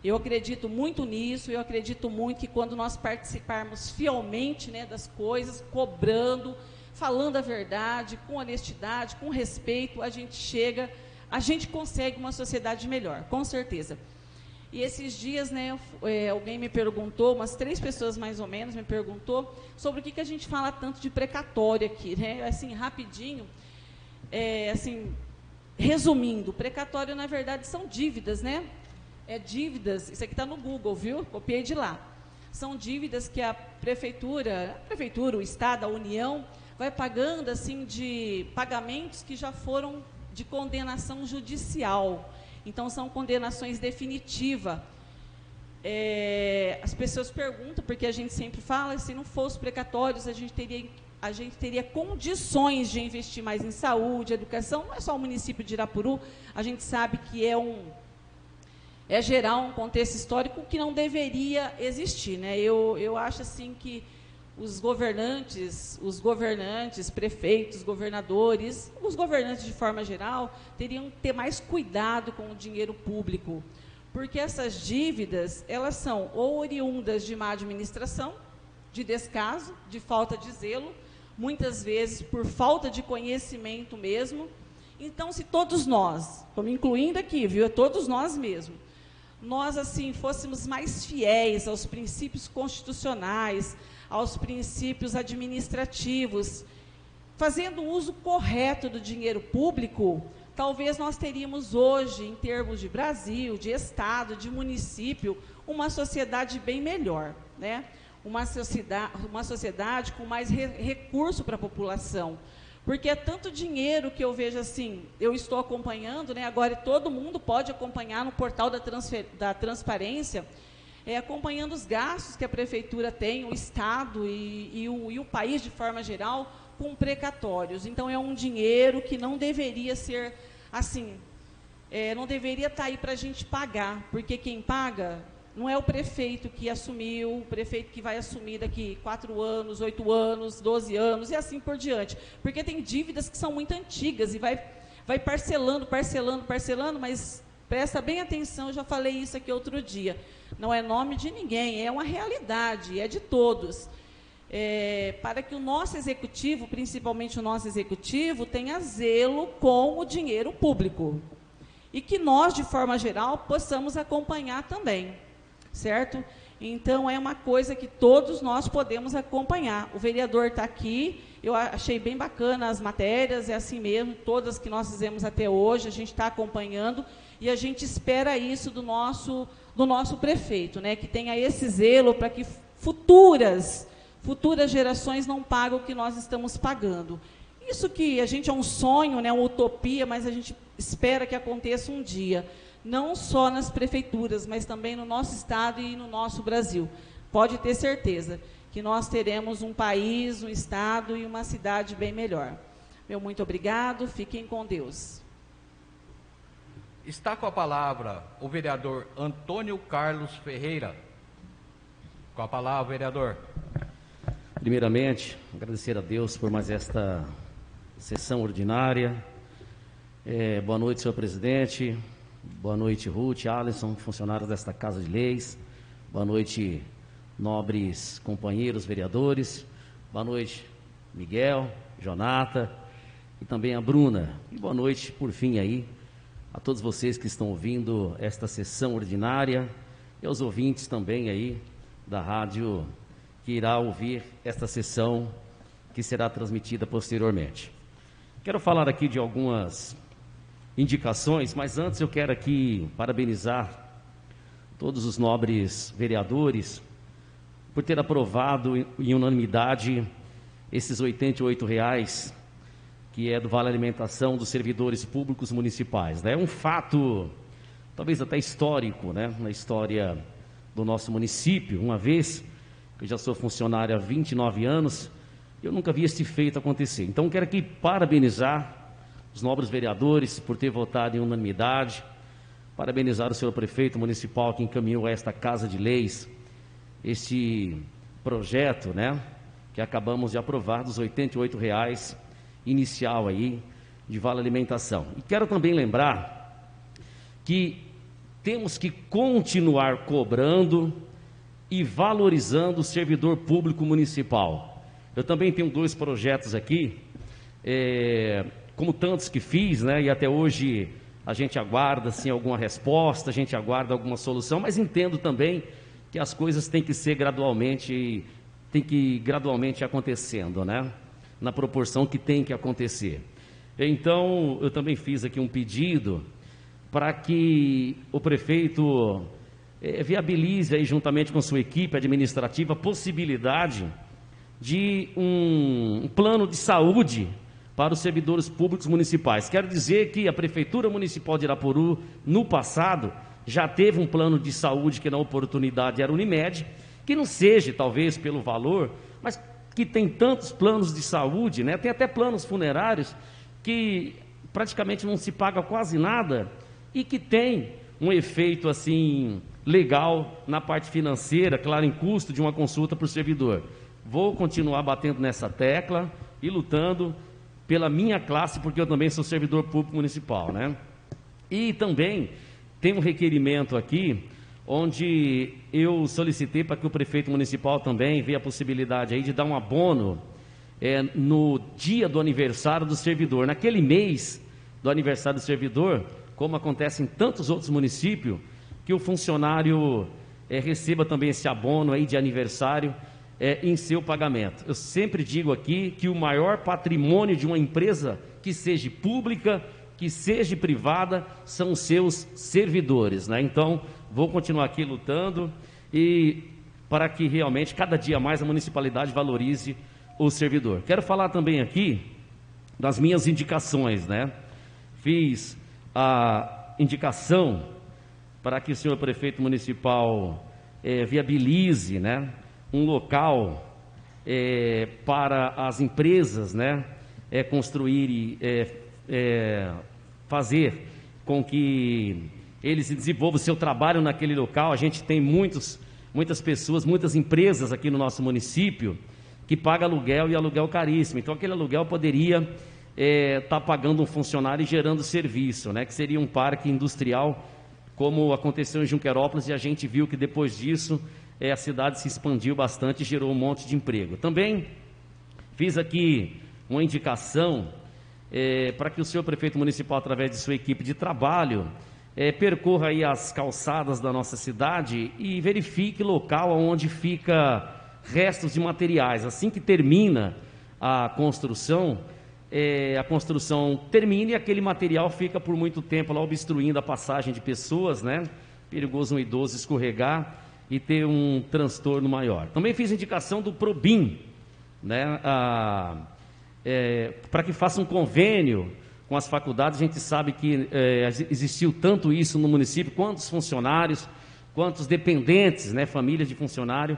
Eu acredito muito nisso, eu acredito muito que quando nós participarmos fielmente, né, das coisas, cobrando, falando a verdade, com honestidade, com respeito, a gente consegue uma sociedade melhor, com certeza. E esses dias, né, alguém me perguntou, umas 3 pessoas mais ou menos me perguntou sobre o que a gente fala tanto de precatório aqui, né? Assim, rapidinho, assim, resumindo, precatório na verdade são dívidas, né? Dívidas, isso aqui está no Google, viu? Copiei de lá. São dívidas que a prefeitura, o Estado, a União, vai pagando assim de pagamentos que já foram de condenação judicial. Então, são condenações definitivas. As pessoas perguntam, porque a gente sempre fala, se não fosse precatórios, a gente teria condições de investir mais em saúde, educação. Não é só o município de Irapuru, a gente sabe que é gerar um contexto histórico que não deveria existir, né? Eu acho assim que os governantes, prefeitos, governadores, os governantes de forma geral, teriam que ter mais cuidado com o dinheiro público, porque essas dívidas, elas são ou oriundas de má administração, de descaso, de falta de zelo, muitas vezes por falta de conhecimento mesmo. Então, se todos nós, estou me incluindo aqui, viu? Todos nós mesmos, nós, assim, fôssemos mais fiéis aos princípios constitucionais, aos princípios administrativos, fazendo uso correto do dinheiro público, talvez nós teríamos hoje, em termos de Brasil, de Estado, de município, uma sociedade bem melhor, né? Uma sociedade com mais recurso para a população. Porque é tanto dinheiro que eu vejo assim, eu estou acompanhando, né? Agora todo mundo pode acompanhar no portal da transparência, acompanhando os gastos que a prefeitura tem, o Estado e o país de forma geral, com precatórios. Então, é um dinheiro que não deveria ser assim, não deveria estar aí para a gente pagar, porque quem paga não é o prefeito que assumiu, o prefeito que vai assumir daqui 4 anos, 8 anos, 12 anos, e assim por diante. Porque tem dívidas que são muito antigas e vai parcelando, mas presta bem atenção, eu já falei isso aqui outro dia. Não é nome de ninguém, é uma realidade, é de todos. Para que o nosso executivo, principalmente o nosso executivo, tenha zelo com o dinheiro público. E que nós, de forma geral, possamos acompanhar também, certo? Então, é uma coisa que todos nós podemos acompanhar. O vereador está aqui, eu achei bem bacana as matérias, é assim mesmo, todas que nós fizemos até hoje, a gente está acompanhando, e a gente espera isso do nosso prefeito, né, que tenha esse zelo para que futuras gerações não paguem o que nós estamos pagando. Isso que a gente é um sonho, né, uma utopia, mas a gente espera que aconteça um dia, não só nas prefeituras, mas também no nosso estado e no nosso Brasil. Pode ter certeza que nós teremos um país, um estado e uma cidade bem melhor. Meu muito obrigado, fiquem com Deus. Está com a palavra o vereador Antônio Carlos Ferreira. Com a palavra, vereador. Primeiramente, agradecer a Deus por mais esta sessão ordinária. Boa noite, senhor presidente. Boa noite, Ruth, Alisson, funcionários desta Casa de Leis. Boa noite, nobres companheiros vereadores. Boa noite, Miguel, Jonata e também a Bruna. E boa noite, por fim, aí, a todos vocês que estão ouvindo esta sessão ordinária e aos ouvintes também aí da rádio que irá ouvir esta sessão que será transmitida posteriormente. Quero falar aqui de algumas indicações, mas antes eu quero aqui parabenizar todos os nobres vereadores por ter aprovado em unanimidade esses R$ 88,00, que é do Vale Alimentação dos servidores públicos municipais, né? É um fato, talvez até histórico, né? Na história do nosso município. Uma vez, eu já sou funcionário há 29 anos, eu nunca vi esse feito acontecer. Então, quero aqui parabenizar os nobres vereadores por ter votado em unanimidade, parabenizar o senhor prefeito municipal que encaminhou a esta Casa de Leis este projeto, né, que acabamos de aprovar, dos R$ 88,00 inicial aí de Vale Alimentação. E quero também lembrar que temos que continuar cobrando e valorizando o servidor público municipal. Eu também tenho 2 projetos aqui, como tantos que fiz, né, e até hoje a gente aguarda assim, alguma resposta, a gente aguarda alguma solução, mas entendo também que as coisas têm que ser gradualmente acontecendo, né? Na proporção que tem que acontecer. Então, eu também fiz aqui um pedido para que o prefeito viabilize aí, juntamente com sua equipe administrativa, a possibilidade de um plano de saúde para os servidores públicos municipais. Quero dizer que a Prefeitura Municipal de Irapuru, no passado, já teve um plano de saúde que na oportunidade era Unimed, que não seja, talvez, pelo valor, mas que tem tantos planos de saúde, né? Tem até planos funerários que praticamente não se paga quase nada e que tem um efeito, assim, legal na parte financeira, claro, em custo de uma consulta para o servidor. Vou continuar batendo nessa tecla e lutando pela minha classe, porque eu também sou servidor público municipal, né? E também tem um requerimento aqui, onde eu solicitei para que o prefeito municipal também veja a possibilidade aí de dar um abono no dia do aniversário do servidor. Naquele mês do aniversário do servidor, como acontece em tantos outros municípios, que o funcionário receba também esse abono aí de aniversário em seu pagamento. Eu sempre digo aqui que o maior patrimônio de uma empresa, que seja pública, que seja privada, são os seus servidores, né? Então, vou continuar aqui lutando e para que realmente cada dia mais a municipalidade valorize o servidor. Quero falar também aqui das minhas indicações, né? Fiz a indicação para que o senhor prefeito municipal viabilize, né, um local para as empresas, né, construir fazer com que eles desenvolvam o seu trabalho naquele local. A gente tem muitas pessoas, muitas empresas aqui no nosso município que pagam aluguel e aluguel caríssimo. Então aquele aluguel poderia estar pagando um funcionário e gerando serviço, né, que seria um parque industrial, como aconteceu em Junquerópolis, e a gente viu que depois disso a cidade se expandiu bastante e gerou um monte de emprego. Também fiz aqui uma indicação para que o senhor prefeito municipal, através de sua equipe de trabalho, percorra aí as calçadas da nossa cidade e verifique local onde fica restos de materiais. Assim que termina a construção termina e aquele material fica por muito tempo lá obstruindo a passagem de pessoas, né? Perigoso um idoso escorregar e ter um transtorno maior. Também fiz indicação do Probim, né? Para que faça um convênio com as faculdades. A gente sabe que existiu tanto isso no município, quantos funcionários, quantos dependentes, né, famílias de funcionário,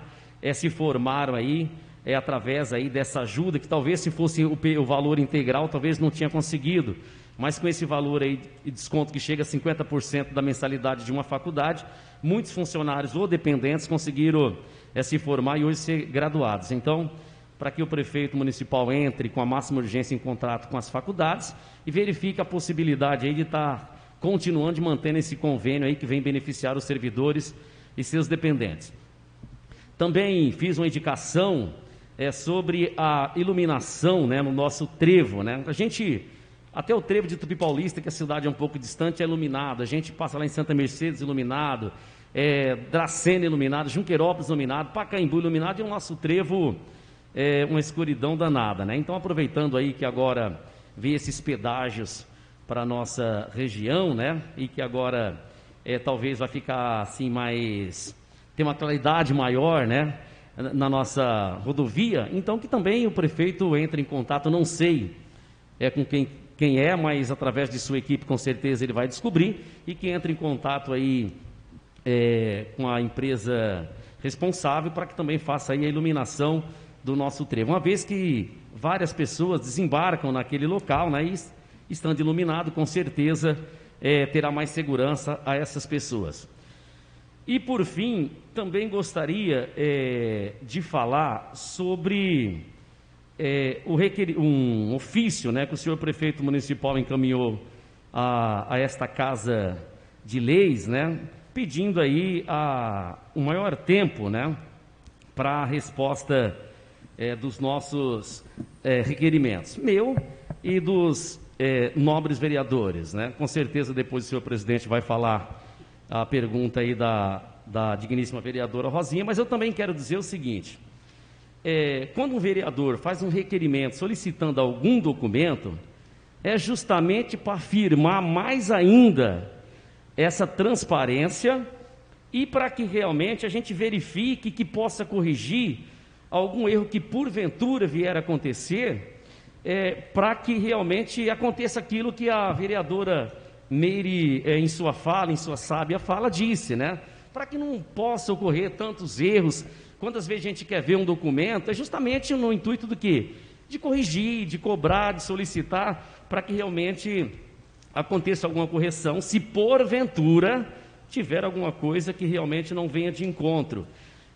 se formaram aí, através aí dessa ajuda, que talvez se fosse o valor integral, talvez não tinha conseguido, mas com esse valor aí de desconto que chega a 50% da mensalidade de uma faculdade, muitos funcionários ou dependentes conseguiram se formar e hoje ser graduados. Então, para que o prefeito municipal entre com a máxima urgência em contrato com as faculdades e verifique a possibilidade aí de estar continuando e mantendo esse convênio aí que vem beneficiar os servidores e seus dependentes. Também fiz uma indicação sobre a iluminação, né, no nosso trevo, né? A gente, até o trevo de Tupi Paulista, que a cidade é um pouco distante, é iluminado. A gente passa lá em Santa Mercedes iluminado, Dracena iluminado, Junquerópolis iluminado, Pacaembu iluminado, e o nosso trevo uma escuridão danada, né? Então, aproveitando aí que agora vem esses pedágios para a nossa região, né? E que agora talvez vai ficar assim mais, tem uma claridade maior, né? na nossa rodovia, então que também o prefeito entre em contato, não sei com quem é, mas através de sua equipe com certeza ele vai descobrir, e que entre em contato aí com a empresa responsável para que também faça aí a iluminação do nosso trevo, uma vez que várias pessoas desembarcam naquele local, né, e estando iluminado, com certeza terá mais segurança a essas pessoas. E por fim, também gostaria de falar sobre um ofício, né, que o senhor prefeito municipal encaminhou a esta Casa de Leis, né, pedindo aí um maior tempo, né, para a resposta dos nossos requerimentos, meu e dos nobres vereadores, né. Com certeza depois o senhor presidente vai falar a pergunta aí da digníssima vereadora Rosinha, mas eu também quero dizer o seguinte: quando um vereador faz um requerimento solicitando algum documento, é justamente para afirmar mais ainda essa transparência e para que realmente a gente verifique que possa corrigir algum erro que porventura vier a acontecer, para que realmente aconteça aquilo que a vereadora Meire, em sua sábia fala, disse, né? Para que não possa ocorrer tantos erros. Quantas vezes a gente quer ver um documento, é justamente no intuito do quê? De corrigir, de cobrar, de solicitar, para que realmente aconteça alguma correção, se porventura tiver alguma coisa que realmente não venha de encontro.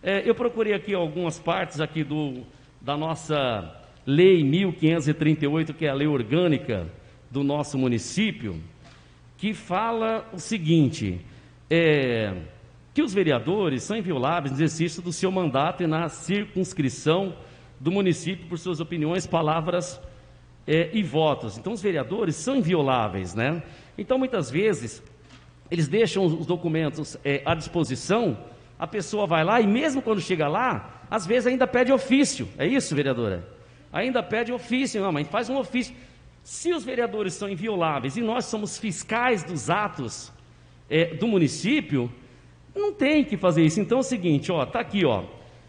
Eu procurei aqui algumas partes aqui da nossa Lei 1538, que é a lei orgânica do nosso município, que fala o seguinte, que os vereadores são invioláveis no exercício do seu mandato e na circunscrição do município por suas opiniões, palavras e votos. Então, os vereadores são invioláveis, né? Então, muitas vezes, eles deixam os documentos à disposição, a pessoa vai lá e mesmo quando chega lá, às vezes ainda pede ofício. É isso, vereadora? Ainda pede ofício, não, mas faz um ofício. Se os vereadores são invioláveis e nós somos fiscais dos atos do município, não tem que fazer isso. Então é o seguinte, está aqui,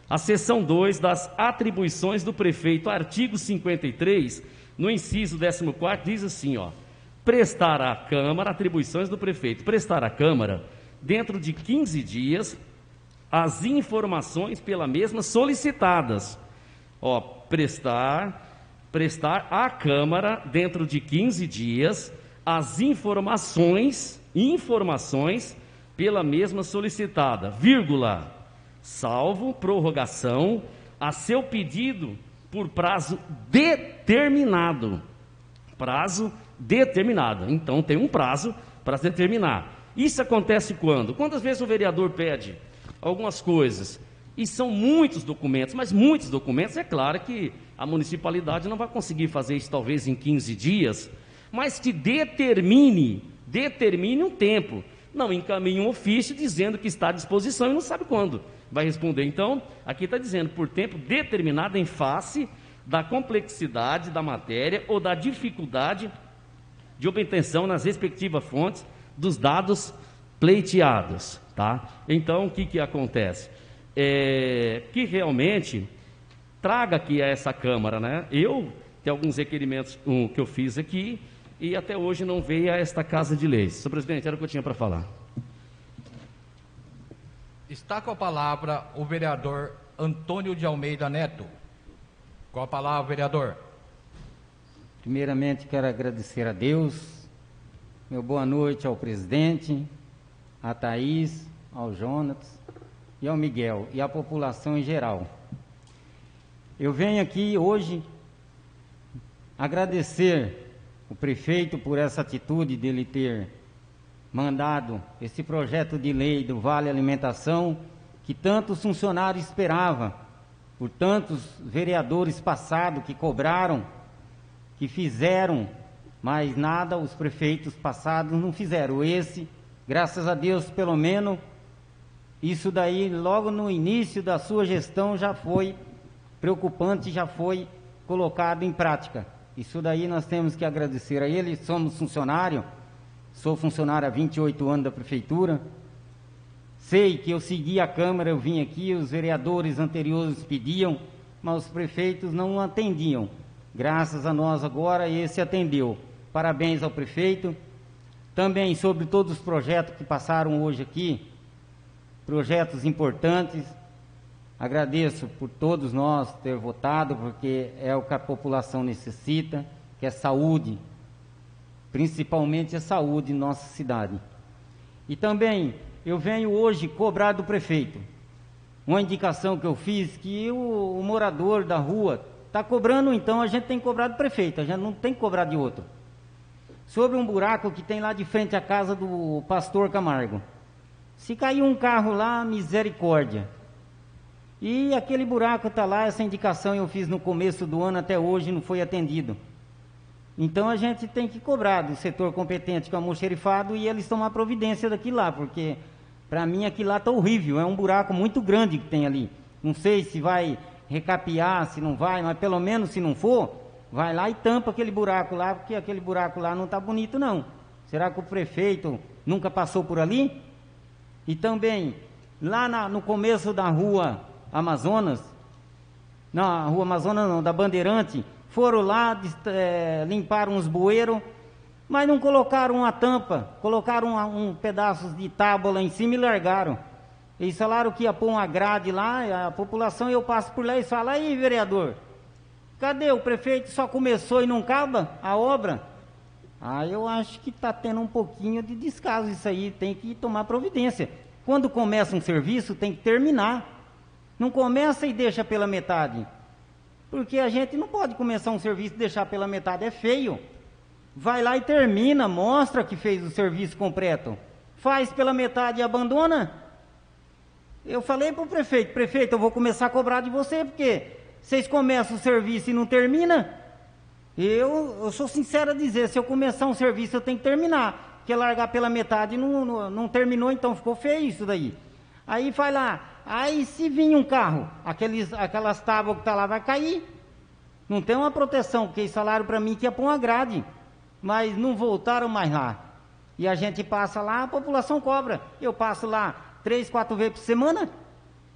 a seção 2 das atribuições do prefeito, artigo 53, no inciso 14º, diz assim, prestar à Câmara, atribuições do prefeito, prestar à Câmara, dentro de 15 dias, as informações pela mesma solicitadas. Prestar à Câmara, dentro de 15 dias, as informações pela mesma solicitada, vírgula, salvo prorrogação, a seu pedido por prazo determinado. Prazo determinado. Então, tem um prazo para determinar. Isso acontece quando? Quantas vezes o vereador pede algumas coisas, e são muitos documentos, mas muitos documentos, é claro que a municipalidade não vai conseguir fazer isso talvez em 15 dias, mas que determine um tempo. Não encaminhe um ofício dizendo que está à disposição e não sabe quando vai responder. Então, aqui está dizendo, por tempo determinado em face da complexidade da matéria ou da dificuldade de obtenção nas respectivas fontes dos dados pleiteados, tá? Então, o que acontece? Que realmente traga aqui a essa Câmara, né? Eu tenho alguns requerimentos que eu fiz aqui e até hoje não veio a esta Casa de Leis. Senhor presidente, era o que eu tinha para falar. Está com a palavra o vereador Antônio de Almeida Neto. Com a palavra, vereador. Primeiramente, quero agradecer a Deus. Meu boa noite ao presidente, a Thaís, ao Jonas e ao Miguel e à população em geral. Eu venho aqui hoje agradecer o prefeito por essa atitude dele ter mandado esse projeto de lei do Vale Alimentação que tantos funcionários esperavam, por tantos vereadores passados que cobraram, que fizeram, mas nada os prefeitos passados não fizeram. Esse, graças a Deus, pelo menos, isso daí logo no início da sua gestão já foi preocupante, já foi colocado em prática. Isso daí nós temos que agradecer a ele. Somos funcionário, sou funcionário há 28 anos da prefeitura, sei que eu segui a Câmara, eu vim aqui, os vereadores anteriores pediam, mas os prefeitos não atendiam. Graças a nós agora, esse atendeu. Parabéns ao prefeito. Também sobre todos os projetos que passaram hoje aqui, projetos importantes. Agradeço por todos nós ter votado, porque é o que a população necessita, que é saúde, principalmente a saúde em nossa cidade. E também eu venho hoje cobrar do prefeito uma indicação que eu fiz, que o morador da rua está cobrando, então a gente tem que cobrar do prefeito, a gente não tem que cobrar de outro. Sobre um buraco que tem lá de frente à casa do pastor Camargo. Se cair um carro lá, misericórdia. E aquele buraco está lá, essa indicação eu fiz no começo do ano, até hoje não foi atendido. Então a gente tem que cobrar do setor competente com o almoxerifado e eles tomar providência daquilo lá, porque para mim aquilo lá está horrível, é um buraco muito grande que tem ali. Não sei se vai recapear, se não vai, mas pelo menos se não for, vai lá e tampa aquele buraco lá, porque aquele buraco lá não está bonito não. Será que o prefeito nunca passou por ali? E também, lá no começo da rua Amazonas, na rua Amazonas não, da Bandeirante, foram lá, limparam uns bueiros, mas não colocaram uma tampa, colocaram um pedaço de tábua lá em cima e largaram. Eles falaram que ia pôr uma grade lá, a população, eu passo por lá e falo, aí vereador, cadê o prefeito? Só começou e não acaba a obra? Ah, eu acho que está tendo um pouquinho de descaso isso aí, tem que tomar providência. Quando começa um serviço, tem que terminar. Não começa e deixa pela metade. Porque a gente não pode começar um serviço e deixar pela metade, é feio. Vai lá e termina, mostra que fez o serviço completo. Faz pela metade e abandona. Eu falei para o prefeito, prefeito, eu vou começar a cobrar de você, porque vocês começam o serviço e não termina. Eu sou sincero a dizer, se eu começar um serviço eu tenho que terminar. Porque largar pela metade não terminou, então ficou feio isso daí. Aí vai lá, aí se vir um carro, aquelas tábuas que está lá vai cair. Não tem uma proteção, porque eles falaram para mim que ia pôr uma grade, mas não voltaram mais lá. E a gente passa lá, a população cobra. Eu passo lá 3, 4 vezes por semana,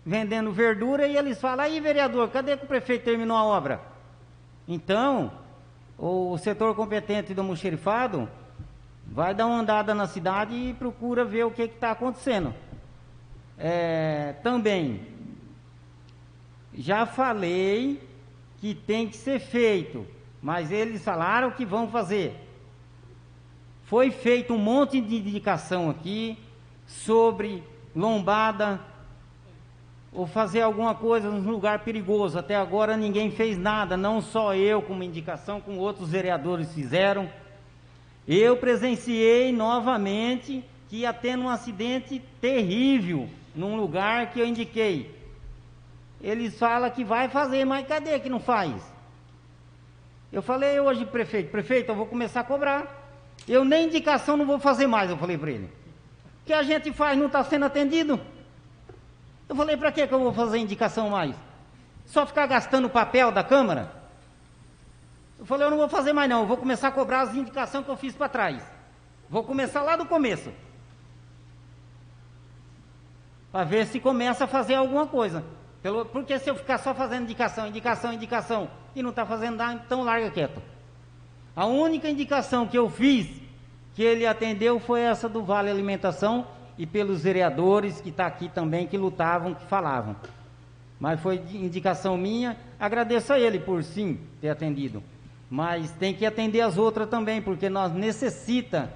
vendendo verdura, e eles falam, aí vereador, cadê que o prefeito terminou a obra? Então, o setor competente do almoxerifado vai dar uma andada na cidade e procura ver o que está acontecendo. Também, já falei que tem que ser feito, mas eles falaram que vão fazer. Foi feito um monte de indicação aqui sobre lombada, ou fazer alguma coisa num lugar perigoso. Até agora ninguém fez nada, não só eu como indicação, como outros vereadores fizeram. Eu presenciei novamente que ia tendo um acidente terrível num lugar que eu indiquei. Eles falam que vai fazer, mas cadê que não faz? Eu falei hoje, prefeito, eu vou começar a cobrar. Eu nem indicação não vou fazer mais, eu falei para ele. O que a gente faz não está sendo atendido. Eu falei, para que eu vou fazer indicação mais? Só ficar gastando papel da Câmara? Eu falei, eu não vou fazer mais não, eu vou começar a cobrar as indicações que eu fiz para trás. Vou começar lá do começo. Para ver se começa a fazer alguma coisa. Porque se eu ficar só fazendo indicação, e não está fazendo nada, então larga quieto. A única indicação que eu fiz, que ele atendeu, foi essa do Vale Alimentação, e pelos vereadores que está aqui também, que lutavam, que falavam. Mas foi indicação minha, agradeço a ele por sim ter atendido. Mas tem que atender as outras também, porque nós necessita.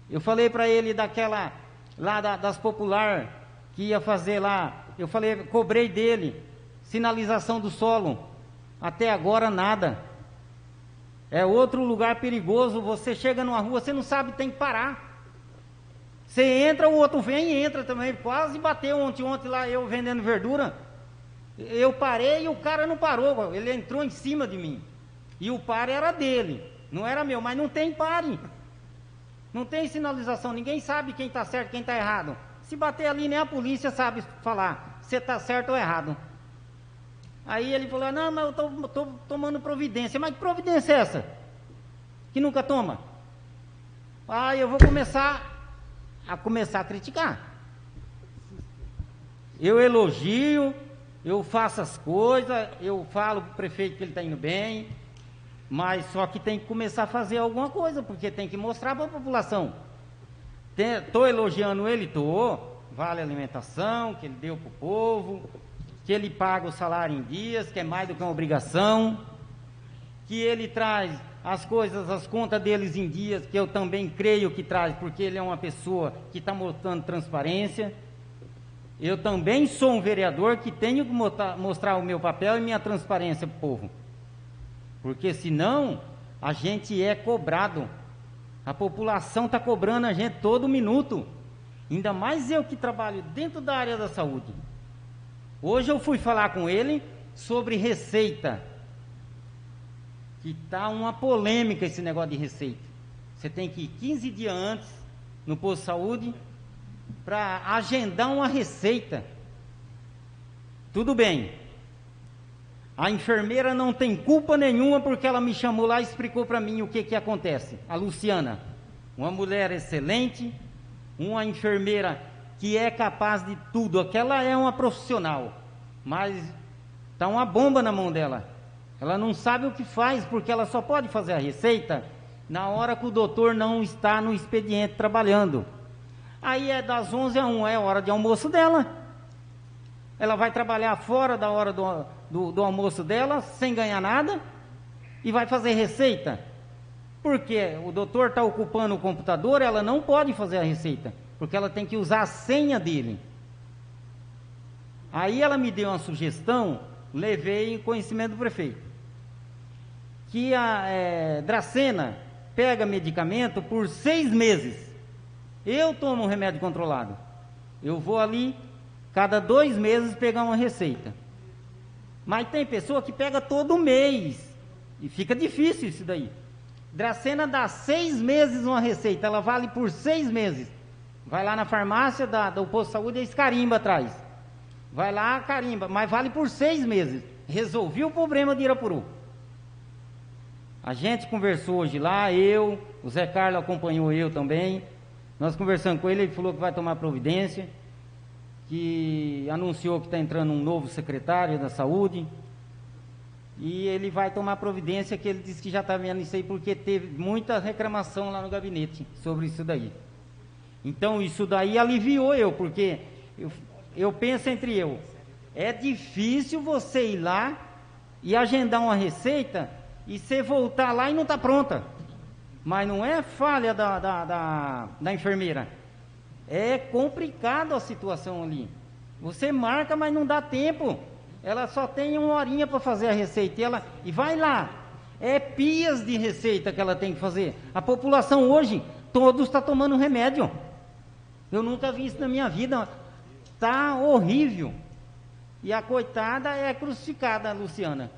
Eu falei para ele daquela, lá das Popular, que ia fazer lá, eu falei, cobrei dele, sinalização do solo. Até agora nada. É outro lugar perigoso, você chega numa rua, você não sabe, tem que parar. Você entra, o outro vem e entra também. Quase bateu ontem lá, eu vendendo verdura. Eu parei e o cara não parou, ele entrou em cima de mim. E o pare era dele, não era meu, mas não tem pare. Não tem sinalização, ninguém sabe quem está certo, quem está errado. Se bater ali, nem a polícia sabe falar se está certo ou errado. Aí ele falou, não, mas eu estou tomando providência. Mas que providência é essa? Que nunca toma? Ah, eu vou começar a criticar. Eu elogio, eu faço as coisas, eu falo para o prefeito que ele está indo bem, mas só que tem que começar a fazer alguma coisa, porque tem que mostrar para a população. Estou elogiando ele, vale alimentação, que ele deu para o povo, que ele paga o salário em dias, que é mais do que uma obrigação, que ele traz as coisas, as contas deles em dias, que eu também creio que traz, porque ele é uma pessoa que está mostrando transparência. Eu também sou um vereador que tenho que mostrar o meu papel e minha transparência para o povo, porque senão a gente é cobrado, a população está cobrando a gente todo minuto, ainda mais eu que trabalho dentro da área da saúde. Hoje eu fui falar com ele sobre receita, que está uma polêmica esse negócio de receita. Você tem que ir 15 dias antes no posto de saúde para agendar uma receita. Tudo bem, a enfermeira não tem culpa nenhuma, porque ela me chamou lá e explicou para mim o que acontece. A Luciana, uma mulher excelente, uma enfermeira que é capaz de tudo, aquela é uma profissional, mas está uma bomba na mão dela. Ela não sabe o que faz, porque ela só pode fazer a receita na hora que o doutor não está no expediente trabalhando. Aí é das 11 a 1, é a hora de almoço dela. Ela vai trabalhar fora da hora do almoço dela, sem ganhar nada, e vai fazer receita. Porque o doutor está ocupando o computador, ela não pode fazer a receita, porque ela tem que usar a senha dele. Aí ela me deu uma sugestão, levei em conhecimento do prefeito, que a Dracena pega medicamento por 6 meses. Eu tomo um remédio controlado. Eu vou ali, cada 2 meses, pegar uma receita. Mas tem pessoa que pega todo mês, e fica difícil isso daí. Dracena dá 6 meses uma receita, ela vale por 6 meses. Vai lá na farmácia do posto de saúde, eles carimba atrás. Vai lá, carimba, mas vale por 6 meses. Resolvi o problema de Irapuru. A gente conversou hoje lá, o Zé Carlos acompanhou eu também. Nós conversamos com ele, ele falou que vai tomar providência, que anunciou que está entrando um novo secretário da saúde, e ele vai tomar providência, que ele disse que já está vendo isso aí, porque teve muita reclamação lá no gabinete sobre isso daí. Então isso daí aliviou eu, porque eu penso entre eu, é difícil você ir lá e agendar uma receita e você voltar lá e não está pronta. Mas não é falha da enfermeira, é complicado a situação ali. Você marca, mas não dá tempo. Ela só tem 1 horinha para fazer a receita e vai lá. É pias de receita que ela tem que fazer. A população hoje, todos estão tomando remédio. Eu nunca vi isso na minha vida. Está horrível. E a coitada é crucificada, a Luciana.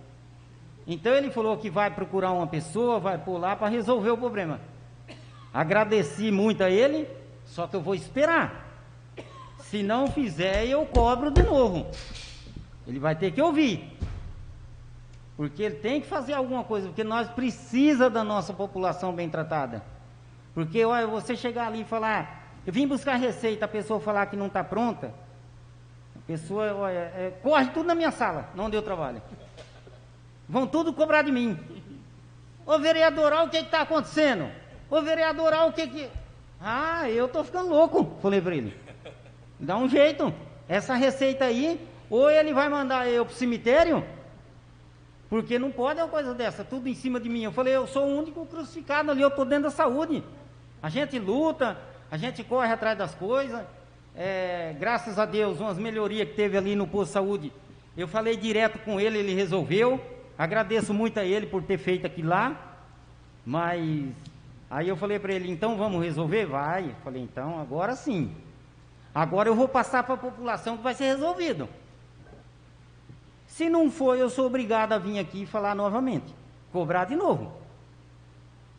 Então ele falou que vai procurar uma pessoa, vai pôr lá para resolver o problema. Agradeci muito a ele, só que eu vou esperar. Se não fizer, eu cobro de novo. Ele vai ter que ouvir. Porque ele tem que fazer alguma coisa, porque nós precisamos da nossa população bem tratada. Porque olha, você chegar ali e falar, eu vim buscar receita, a pessoa falar que não está pronta, a pessoa corre tudo na minha sala, não deu trabalho. Vão tudo cobrar de mim. Ô vereador, olha o que está acontecendo. Ô vereador, olha o que... Ah, eu estou ficando louco, falei para ele. Dá um jeito. Essa receita aí, ou ele vai mandar eu para o cemitério, porque não pode uma coisa dessa, tudo em cima de mim. Eu falei, eu sou o único crucificado ali, eu estou dentro da saúde. A gente luta, a gente corre atrás das coisas. Graças a Deus, umas melhorias que teve ali no posto de saúde, eu falei direto com ele, ele resolveu. Agradeço muito a ele por ter feito aquilo lá, mas aí eu falei para ele, então vamos resolver? Vai. Eu falei, então agora sim. Agora eu vou passar para a população que vai ser resolvido. Se não for, eu sou obrigado a vir aqui e falar novamente, cobrar de novo.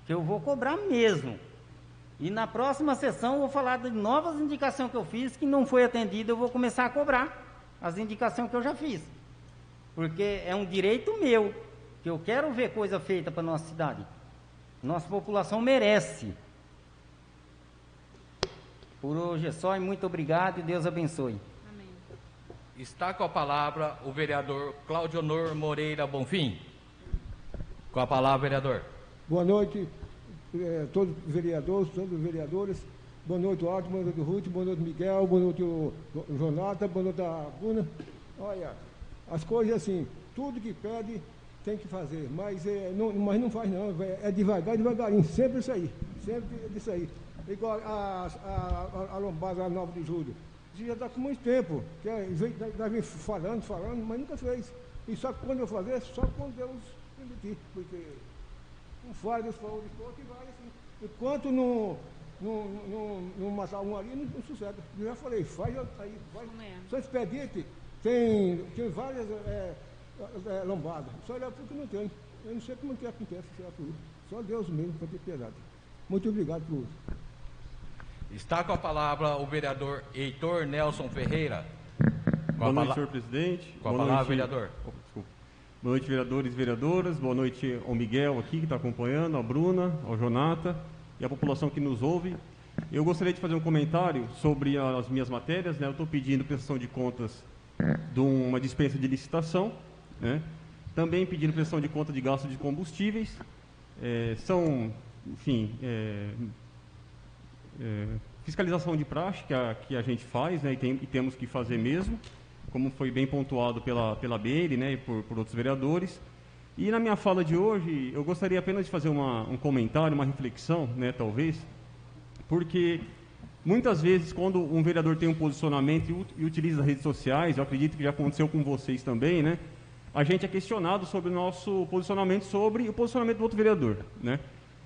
Que eu vou cobrar mesmo. E na próxima sessão eu vou falar de novas indicações que eu fiz, que não foi atendida, eu vou começar a cobrar as indicações que eu já fiz. Porque é um direito meu, que eu quero ver coisa feita para a nossa cidade. Nossa população merece. Por hoje é só e muito obrigado e Deus abençoe. Amém. Está com a palavra o vereador Claudionor Moreira Bonfim. Com a palavra, vereador. Boa noite, todos os vereadores, todas as vereadoras. Boa noite, Aldo, boa noite, Ruth, boa noite, Miguel, boa noite, o Jonathan, boa noite, a Bruna. Olha, as coisas assim, tudo que pede tem que fazer, mas não faz não, é devagar, devagarinho, sempre isso aí, sempre isso aí. Igual a lombada 9 de julho. Isso já está com muito tempo, que vem falando, mas nunca fez. E só quando eu fazer, só quando Deus permitir, porque não faz, Deus falou, que vai assim. Enquanto não matar um ali, não sucede. Eu já falei, faz aí, vai. Só expediente, tem várias lombadas. Só olhar porque não tem. Eu não sei como que acontece, por isso. Só Deus mesmo para ter piedade. Muito obrigado por isso. Está com a palavra o vereador Heitor Nelson Ferreira. Boa noite, senhor presidente. Com a palavra, vereador. Desculpa. Boa noite, vereadores e vereadoras. Boa noite ao Miguel aqui, que está acompanhando, à Bruna, ao Jonathan e à população que nos ouve. Eu gostaria de fazer um comentário sobre as minhas matérias, né? Eu estou pedindo prestação de contas de uma dispensa de licitação, né? Também pedindo prestação de conta de gasto de combustíveis. São, enfim, fiscalização de praxe que a gente faz, né? E temos que fazer mesmo, como foi bem pontuado pela Beire, né? E por outros vereadores. E na minha fala de hoje, eu gostaria apenas de fazer um comentário, uma reflexão, né? Talvez, porque muitas vezes, quando um vereador tem um posicionamento e utiliza as redes sociais, eu acredito que já aconteceu com vocês também, né? A gente é questionado sobre o nosso posicionamento, sobre o posicionamento do outro vereador, né?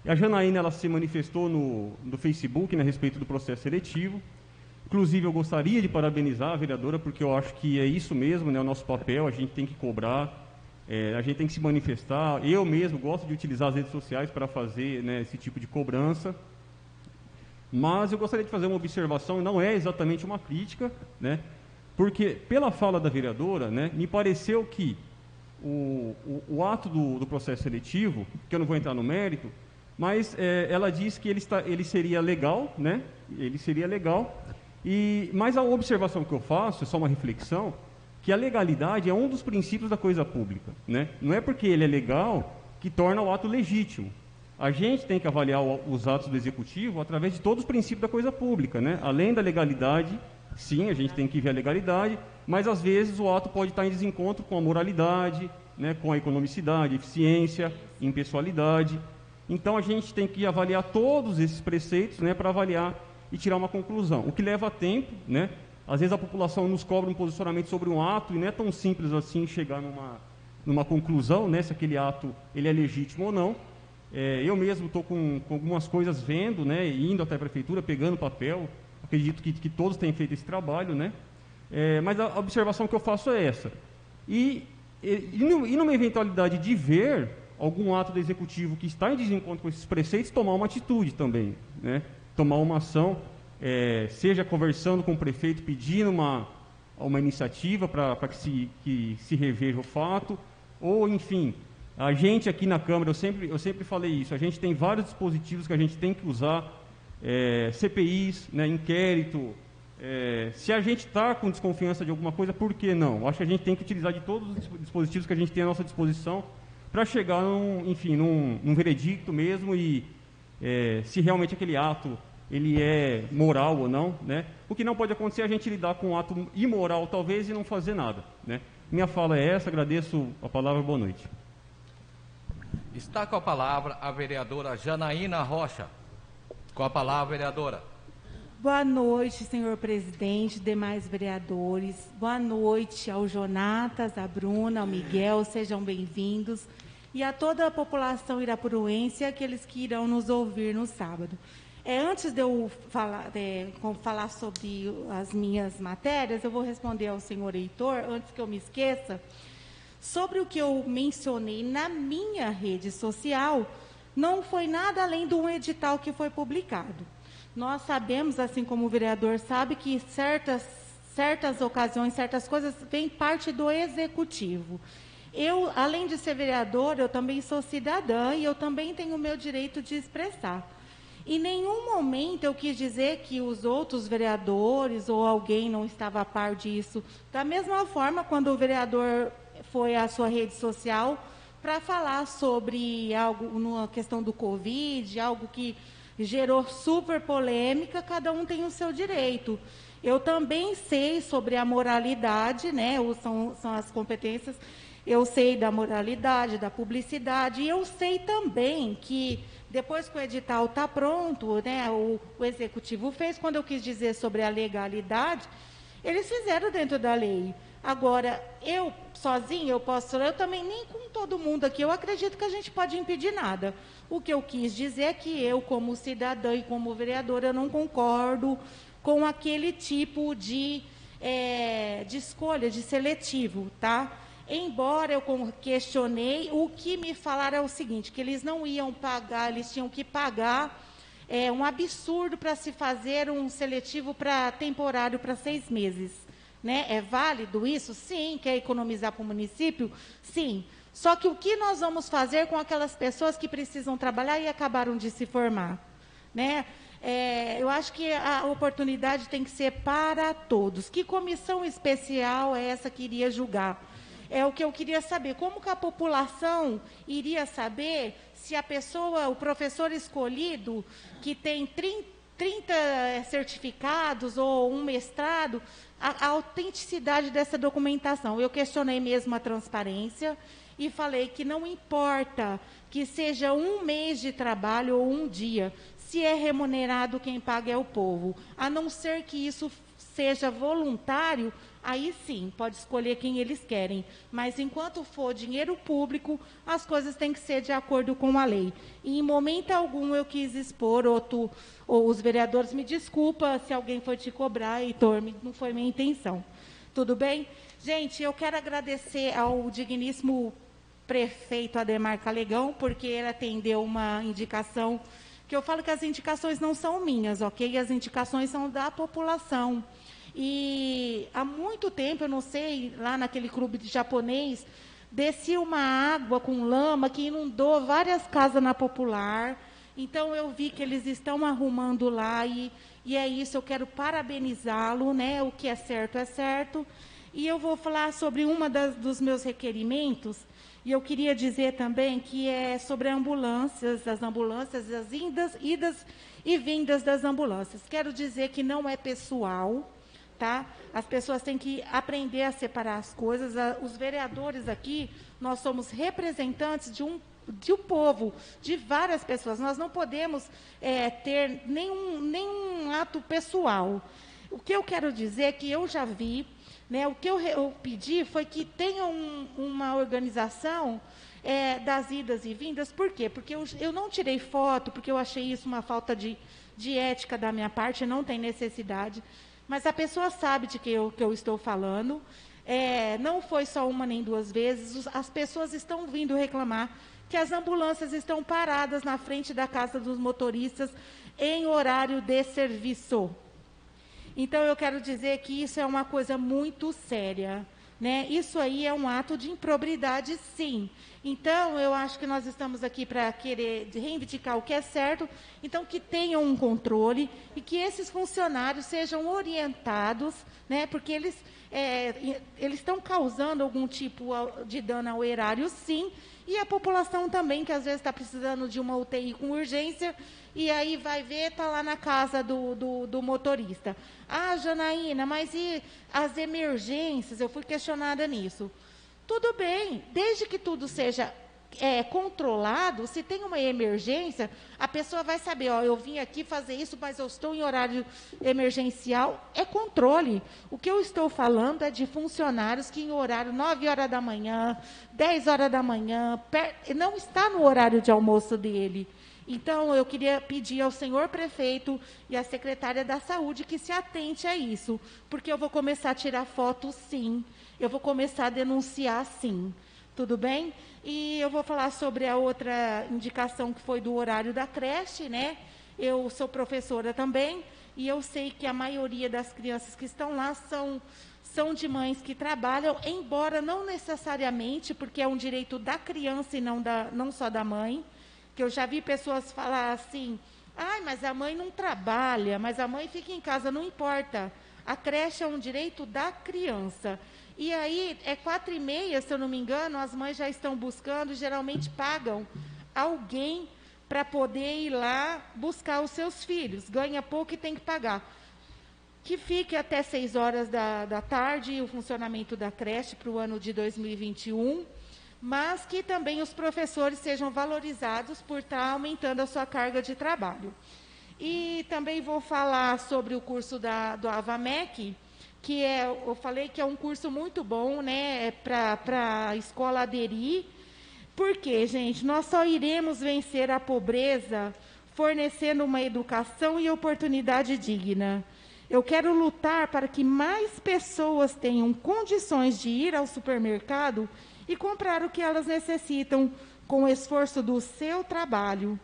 E a Janaína, ela se manifestou no Facebook, né, a respeito do processo seletivo. Inclusive, eu gostaria de parabenizar a vereadora, porque eu acho que é isso mesmo, né, o nosso papel, a gente tem que cobrar, a gente tem que se manifestar. Eu mesmo gosto de utilizar as redes sociais para fazer, né, esse tipo de cobrança. Mas eu gostaria de fazer uma observação, não é exatamente uma crítica, né, porque pela fala da vereadora, né, me pareceu que o ato do processo seletivo, que eu não vou entrar no mérito, mas ela disse que ele seria legal, né? Ele seria legal. Mas a observação que eu faço, é só uma reflexão, que a legalidade é um dos princípios da coisa pública, né? Não é porque ele é legal que torna o ato legítimo. A gente tem que avaliar os atos do executivo através de todos os princípios da coisa pública, né? Além da legalidade, sim, a gente tem que ver a legalidade, mas às vezes o ato pode estar em desencontro com a moralidade, né? Com a economicidade, eficiência, impessoalidade. Então, a gente tem que avaliar todos esses preceitos, né, para avaliar e tirar uma conclusão. O que leva tempo, né? Às vezes a população nos cobra um posicionamento sobre um ato e não é tão simples assim chegar numa conclusão, né, se aquele ato ele é legítimo ou não. Eu mesmo estou com algumas coisas vendo, né, indo até a prefeitura, pegando papel. Acredito que todos têm feito esse trabalho, né? Mas a observação que eu faço é essa. E numa eventualidade de ver algum ato do executivo que está em desencontro com esses preceitos, tomar uma atitude também, né? Tomar uma ação, seja conversando com o prefeito, pedindo uma iniciativa para que se reveja o fato, ou, enfim, a gente aqui na Câmara, eu sempre falei isso, a gente tem vários dispositivos que a gente tem que usar, CPIs, né, inquérito, se a gente está com desconfiança de alguma coisa, por que não? Acho que a gente tem que utilizar de todos os dispositivos que a gente tem à nossa disposição para chegar num veredicto mesmo e se realmente aquele ato ele é moral ou não, né? O que não pode acontecer é a gente lidar com um ato imoral talvez e não fazer nada, né? Minha fala é essa, agradeço a palavra, boa noite. Está com a palavra a vereadora Janaína Rocha. Com a palavra, vereadora. Boa noite, senhor presidente, demais vereadores. Boa noite ao Jonatas, à Bruna, ao Miguel, sejam bem-vindos. E a toda a população irapuruense e aqueles que irão nos ouvir no sábado. Antes de eu falar sobre as minhas matérias, eu vou responder ao senhor Heitor, antes que eu me esqueça, sobre o que eu mencionei na minha rede social, não foi nada além de um edital que foi publicado. Nós sabemos, assim como o vereador sabe, que certas ocasiões, certas coisas, vêm parte do executivo. Eu, além de ser vereadora, eu também sou cidadã e eu também tenho o meu direito de expressar. Em nenhum momento eu quis dizer que os outros vereadores ou alguém não estava a par disso. Da mesma forma, quando o vereador foi à sua rede social para falar sobre algo na questão do Covid, algo que gerou super polêmica, cada um tem o seu direito. Eu também sei sobre a moralidade, né? São as competências. Eu sei da moralidade, da publicidade, e eu sei também que depois que o edital está pronto, né, o executivo fez, quando eu quis dizer sobre a legalidade, eles fizeram dentro da lei. Agora, eu sozinha, eu também, nem com todo mundo aqui, eu acredito que a gente pode impedir nada. O que eu quis dizer é que eu, como cidadã e como vereadora, eu não concordo com aquele tipo de escolha, de seletivo, tá? Embora eu questionei, o que me falaram é o seguinte, que eles não iam pagar, eles tinham que pagar um absurdo para se fazer um seletivo temporário para 6 meses. Né? É válido isso? Sim. Quer economizar para o município? Sim. Só que o que nós vamos fazer com aquelas pessoas que precisam trabalhar e acabaram de se formar? Né? Eu acho que a oportunidade tem que ser para todos. Que comissão especial é essa que iria julgar? É o que eu queria saber. Como que a população iria saber se a pessoa, o professor escolhido, que tem 30 certificados ou um mestrado, a autenticidade dessa documentação? Eu questionei mesmo a transparência e falei que não importa que seja 1 mês de trabalho ou 1 dia, se é remunerado, quem paga é o povo. A não ser que isso seja voluntário, aí sim, pode escolher quem eles querem. Mas enquanto for dinheiro público, as coisas têm que ser de acordo com a lei. E em momento algum eu quis expor, ou os vereadores, me desculpa se alguém foi te cobrar, Heitor, não foi minha intenção. Tudo bem? Gente, eu quero agradecer ao digníssimo prefeito Ademar Calegão, porque ele atendeu uma indicação, que eu falo que as indicações não são minhas, ok? As indicações são da população. E há muito tempo, eu não sei, lá naquele clube de japonês, descia uma água com lama que inundou várias casas na Popular. Então, eu vi que eles estão arrumando lá e é isso, eu quero parabenizá-lo, né? O que é certo. E eu vou falar sobre dos meus requerimentos, e eu queria dizer também que é sobre ambulâncias, as idas e vindas das ambulâncias. Quero dizer que não é pessoal, tá? As pessoas têm que aprender a separar as coisas. Os vereadores aqui, nós somos representantes de um povo, de várias pessoas. Nós não podemos ter nenhum ato pessoal. O que eu quero dizer é que eu já vi, né, o que eu pedi foi que tenha uma organização das idas e vindas. Por quê? Porque eu não tirei foto, porque eu achei isso uma falta de ética da minha parte, não tem necessidade. Mas a pessoa sabe de que eu estou falando. Não foi só 1 nem 2 vezes. As pessoas estão vindo reclamar que as ambulâncias estão paradas na frente da casa dos motoristas em horário de serviço. Então, eu quero dizer que isso é uma coisa muito séria, né? Isso aí é um ato de improbidade, sim. Então, eu acho que nós estamos aqui para querer reivindicar o que é certo, então que tenham um controle e que esses funcionários sejam orientados, né? Porque eles estão causando algum tipo de dano ao erário, sim, e a população também, que às vezes está precisando de uma UTI com urgência, e aí vai ver, está lá na casa do motorista. Ah, Janaína, mas e as emergências? Eu fui questionada nisso. Tudo bem, desde que tudo seja controlado, se tem uma emergência, a pessoa vai saber, eu vim aqui fazer isso, mas eu estou em horário emergencial, é controle. O que eu estou falando é de funcionários que em horário 9 horas da manhã, 10 horas da manhã, não está no horário de almoço dele. Então, eu queria pedir ao senhor prefeito e à secretária da Saúde que se atente a isso, porque eu vou começar a tirar fotos, sim. Eu vou começar a denunciar, sim. Tudo bem? E eu vou falar sobre a outra indicação que foi do horário da creche, né? Eu sou professora também, e eu sei que a maioria das crianças que estão lá são de mães que trabalham, embora não necessariamente, porque é um direito da criança e não só da mãe, que eu já vi pessoas falar assim, Ai, mas a mãe não trabalha, mas a mãe fica em casa, não importa. A creche é um direito da criança. E aí, é 4h30, se eu não me engano, as mães já estão buscando, geralmente pagam alguém para poder ir lá buscar os seus filhos. Ganha pouco e tem que pagar. Que fique até 6 horas da tarde o funcionamento da creche para o ano de 2021, mas que também os professores sejam valorizados por estar aumentando a sua carga de trabalho. E também vou falar sobre o curso do AVAMEC, que eu falei que é um curso muito bom, né, para a escola aderir. Porque, gente, nós só iremos vencer a pobreza fornecendo uma educação e oportunidade digna. Eu quero lutar para que mais pessoas tenham condições de ir ao supermercado e comprar o que elas necessitam com o esforço do seu trabalho.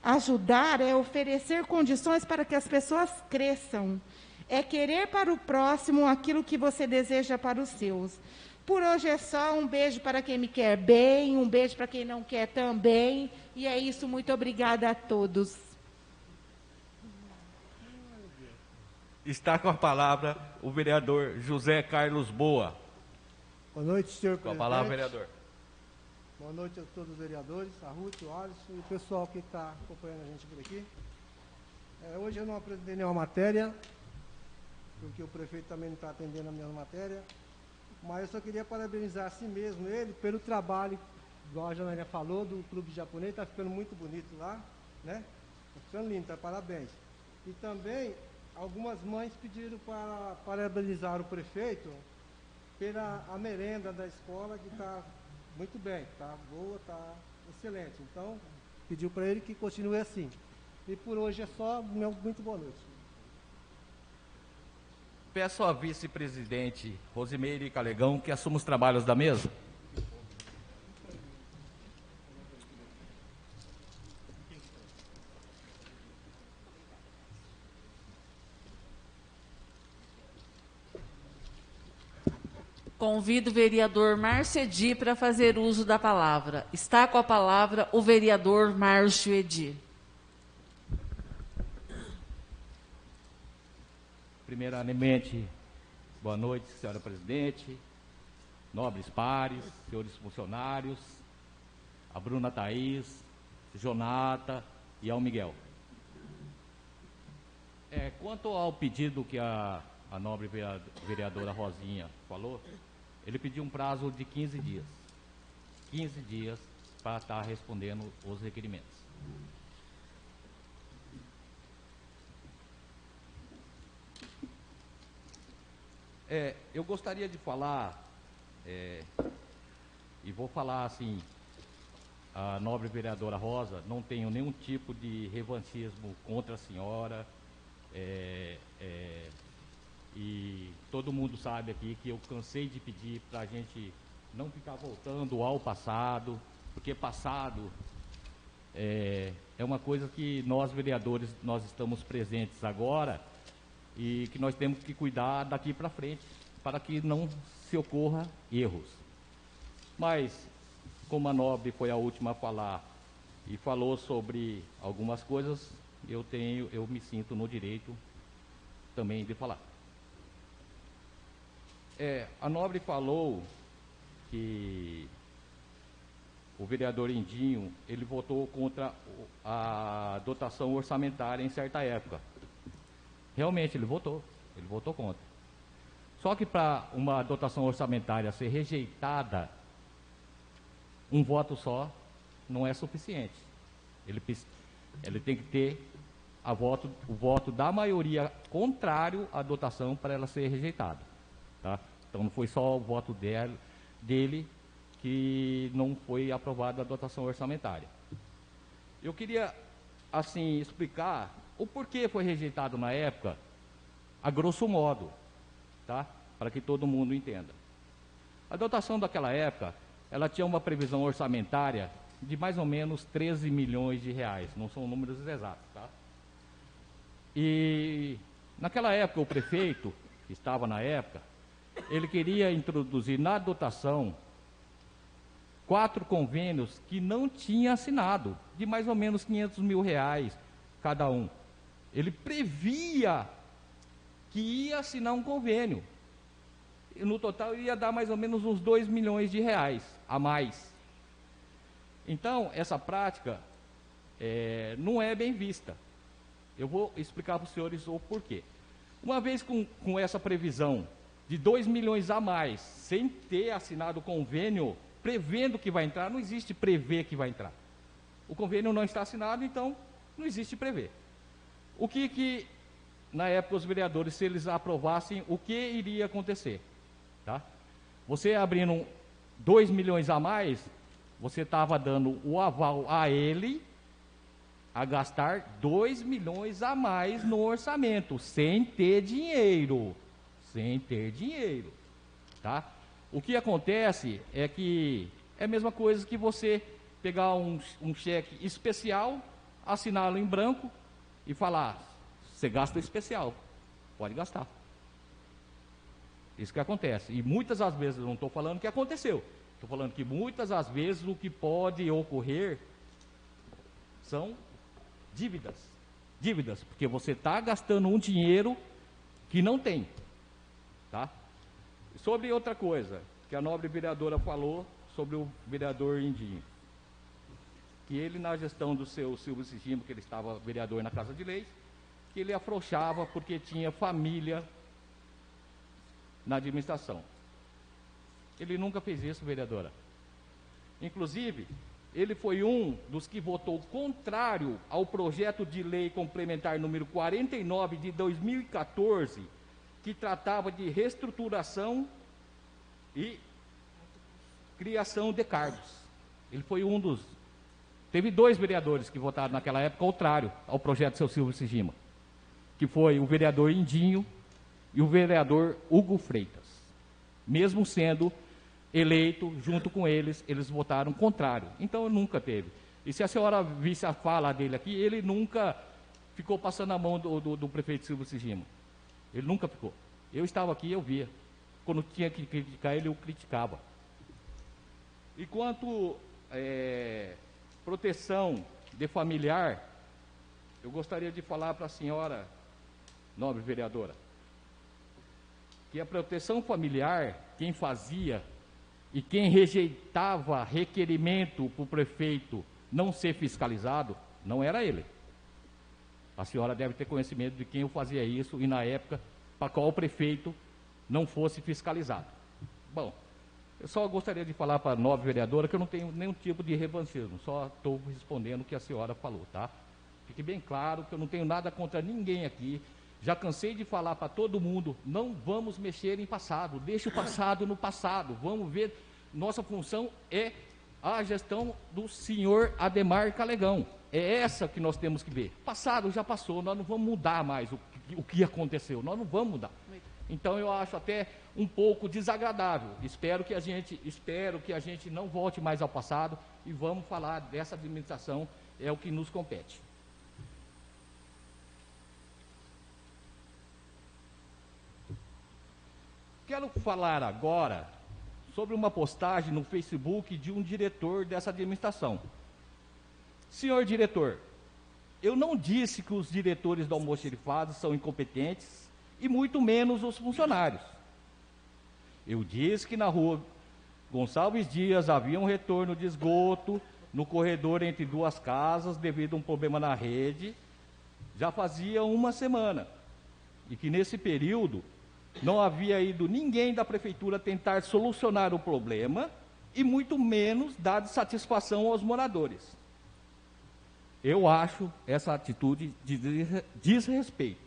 Ajudar é oferecer condições para que as pessoas cresçam. É querer para o próximo aquilo que você deseja para os seus. Por hoje é só. Um beijo para quem me quer bem, um beijo para quem não quer também. E é isso, muito obrigada a todos. Está com a palavra o vereador José Carlos Boa. Boa noite, senhor presidente. Com a palavra, vereador. Boa noite a todos os vereadores, a Ruth, o Alisson e o pessoal que está acompanhando a gente por aqui. Hoje eu não apresentei nenhuma matéria, porque o prefeito também não está atendendo a minha matéria, mas eu só queria parabenizar a si mesmo, ele, pelo trabalho, igual a Janaína falou, do clube japonês, está ficando muito bonito lá, né? Está ficando lindo, tá? Parabéns. E também, algumas mães pediram para parabenizar o prefeito pela a merenda da escola, que está muito bem, está boa, está excelente. Então, pediu para ele que continue assim. E por hoje é só, muito boa noite. Peço à vice-presidente Rosimeire Calegão que assuma os trabalhos da mesa. Convido o vereador Márcio Edi para fazer uso da palavra. Está com a palavra o vereador Márcio Edi. Primeiramente, boa noite, senhora presidente, nobres pares, senhores funcionários, a Bruna Thaís, Jonata e ao Miguel. Quanto ao pedido que a nobre vereadora Rosinha falou, ele pediu um prazo de 15 dias. 15 dias para estar respondendo os requerimentos. Eu gostaria de falar, e vou falar assim, a nobre vereadora Rosa, não tenho nenhum tipo de revanchismo contra a senhora, e todo mundo sabe aqui que eu cansei de pedir para a gente não ficar voltando ao passado, porque passado é uma coisa que nós vereadores, nós estamos presentes agora e que nós temos que cuidar daqui para frente, para que não se ocorra erros. Mas, como a nobre foi a última a falar e falou sobre algumas coisas, eu me sinto no direito também de falar. A nobre falou que o vereador Indinho, ele votou contra a dotação orçamentária em certa época. Realmente, ele votou contra. Só que para uma dotação orçamentária ser rejeitada, um voto só não é suficiente. Ele tem que ter o voto da maioria contrário à dotação para ela ser rejeitada. Tá? Então não foi só o voto dele que não foi aprovada a dotação orçamentária. Eu queria, assim, explicar o porquê foi rejeitado na época, a grosso modo, tá? Para que todo mundo entenda. A dotação daquela época, ela tinha uma previsão orçamentária de mais ou menos 13 milhões de reais, não são números exatos, tá? E naquela época o prefeito, que estava na época, ele queria introduzir na dotação 4 convênios que não tinha assinado, de mais ou menos 500 mil reais, cada um. Ele previa que ia assinar um convênio. E no total ia dar mais ou menos uns 2 milhões de reais a mais. Então, essa prática não é bem vista. Eu vou explicar para os senhores o porquê. Uma vez com essa previsão de 2 milhões a mais, sem ter assinado o convênio, prevendo que vai entrar, não existe prever que vai entrar. O convênio não está assinado, então não existe prever. O que na época os vereadores, se eles aprovassem, o que iria acontecer? Tá? Você abrindo 2 milhões a mais, você estava dando o aval a ele a gastar 2 milhões a mais no orçamento, sem ter dinheiro. Sem ter dinheiro. Tá? O que acontece é que é a mesma coisa que você pegar um cheque especial, assiná-lo em branco e falar, você gasta o especial, pode gastar. Isso que acontece. E muitas das vezes, eu não estou falando que aconteceu, estou falando que muitas das vezes o que pode ocorrer são dívidas. Dívidas, porque você está gastando um dinheiro que não tem. Tá? Sobre outra coisa, que a nobre vereadora falou sobre o vereador Indinho. Que ele, na gestão do seu Silvio Sigimo, que ele estava vereador na Casa de Leis, que ele afrouxava porque tinha família na administração. Ele nunca fez isso, vereadora. Inclusive, ele foi um dos que votou contrário ao projeto de lei complementar número 49 de 2014, que tratava de reestruturação e criação de cargos. Ele foi um dos... Teve 2 vereadores que votaram naquela época contrário ao projeto do seu Silvio Sigima, que foi o vereador Indinho e o vereador Hugo Freitas. Mesmo sendo eleito junto com eles, eles votaram contrário. Então nunca teve. E se a senhora visse a fala dele aqui, ele nunca ficou passando a mão do prefeito Silvio Sigima. Ele nunca ficou. Eu estava aqui, eu via. Quando tinha que criticar ele, eu criticava. E quanto proteção de familiar, eu gostaria de falar para a senhora, nobre vereadora, que a proteção familiar, quem fazia e quem rejeitava requerimento para o prefeito não ser fiscalizado, não era ele. A senhora deve ter conhecimento de quem eu fazia isso e na época para qual o prefeito não fosse fiscalizado. Bom, eu só gostaria de falar para a nobre vereadora que eu não tenho nenhum tipo de revanchismo, só estou respondendo o que a senhora falou, tá? Fique bem claro que eu não tenho nada contra ninguém aqui. Já cansei de falar para todo mundo, não vamos mexer em passado, deixa o passado no passado, vamos ver, nossa função é a gestão do senhor Ademar Calegão, é essa que nós temos que ver. Passado já passou, nós não vamos mudar mais o que aconteceu, nós não vamos mudar. Então eu acho até um pouco desagradável, espero que a gente não volte mais ao passado e vamos falar dessa administração, é o que nos compete. Quero falar agora sobre uma postagem no Facebook de um diretor dessa administração. Senhor diretor, eu não disse que os diretores do almoxarifado são incompetentes e muito menos os funcionários. Eu disse que na rua Gonçalves Dias havia um retorno de esgoto no corredor entre 2 casas devido a um problema na rede, já fazia 1 semana, e que nesse período não havia ido ninguém da prefeitura tentar solucionar o problema e muito menos dado satisfação aos moradores. Eu acho essa atitude de desrespeito.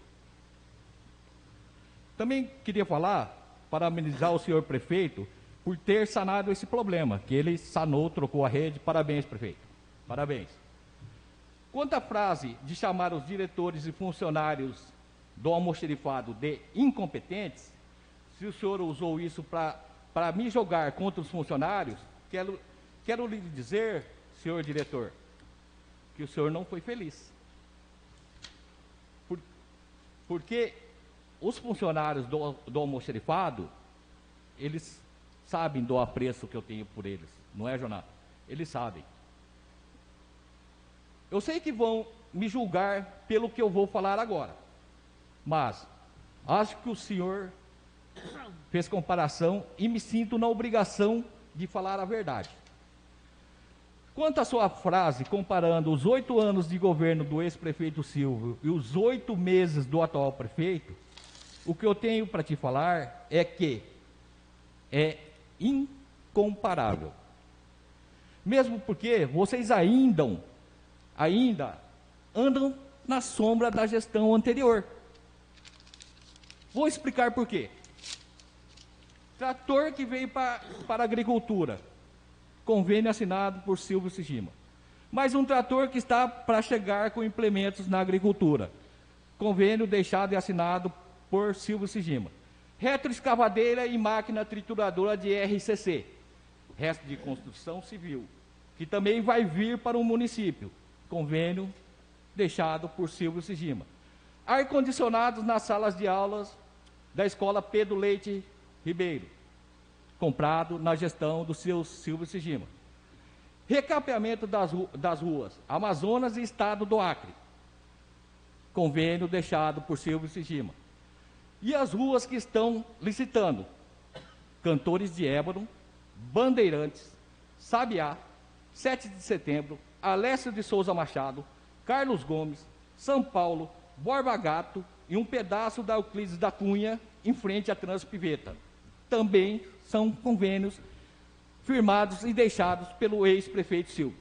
Também queria falar, parabenizar o senhor prefeito por ter sanado esse problema, que ele sanou, trocou a rede. Parabéns, prefeito. Parabéns. Quanto à frase de chamar os diretores e funcionários do almoxarifado de incompetentes, se o senhor usou isso para me jogar contra os funcionários, quero lhe dizer, senhor diretor, que o senhor não foi feliz. Porque os funcionários do almoxarifado, eles sabem do apreço que eu tenho por eles, não é, Jonathan? Eles sabem. Eu sei que vão me julgar pelo que eu vou falar agora, mas acho que o senhor fez comparação e me sinto na obrigação de falar a verdade. Quanto à sua frase, comparando os 8 anos de governo do ex-prefeito Silvio e os 8 meses do atual prefeito, o que eu tenho para te falar é que é incomparável. Mesmo porque vocês ainda andam na sombra da gestão anterior. Vou explicar por quê. Trator que veio para a agricultura, convênio assinado por Silvio Sigima. Mais um trator que está para chegar com implementos na agricultura, convênio deixado e assinado por Silvio Sigima. Retroescavadeira e máquina trituradora de RCC, resto de construção civil, que também vai vir para o município, convênio deixado por Silvio Sigima. Ar-condicionados nas salas de aulas da escola Pedro Leite Ribeiro, comprado na gestão do seu Silvio Sigima. Recapeamento das ruas Amazonas e Estado do Acre, convênio deixado por Silvio Sigima. E as ruas que estão licitando: Cantores de Ébano, Bandeirantes, Sabiá, 7 de Setembro, Alessio de Souza Machado, Carlos Gomes, São Paulo, Borba Gato e um pedaço da Euclides da Cunha, em frente à Transpiveta. Também são convênios firmados e deixados pelo ex-prefeito Silvio.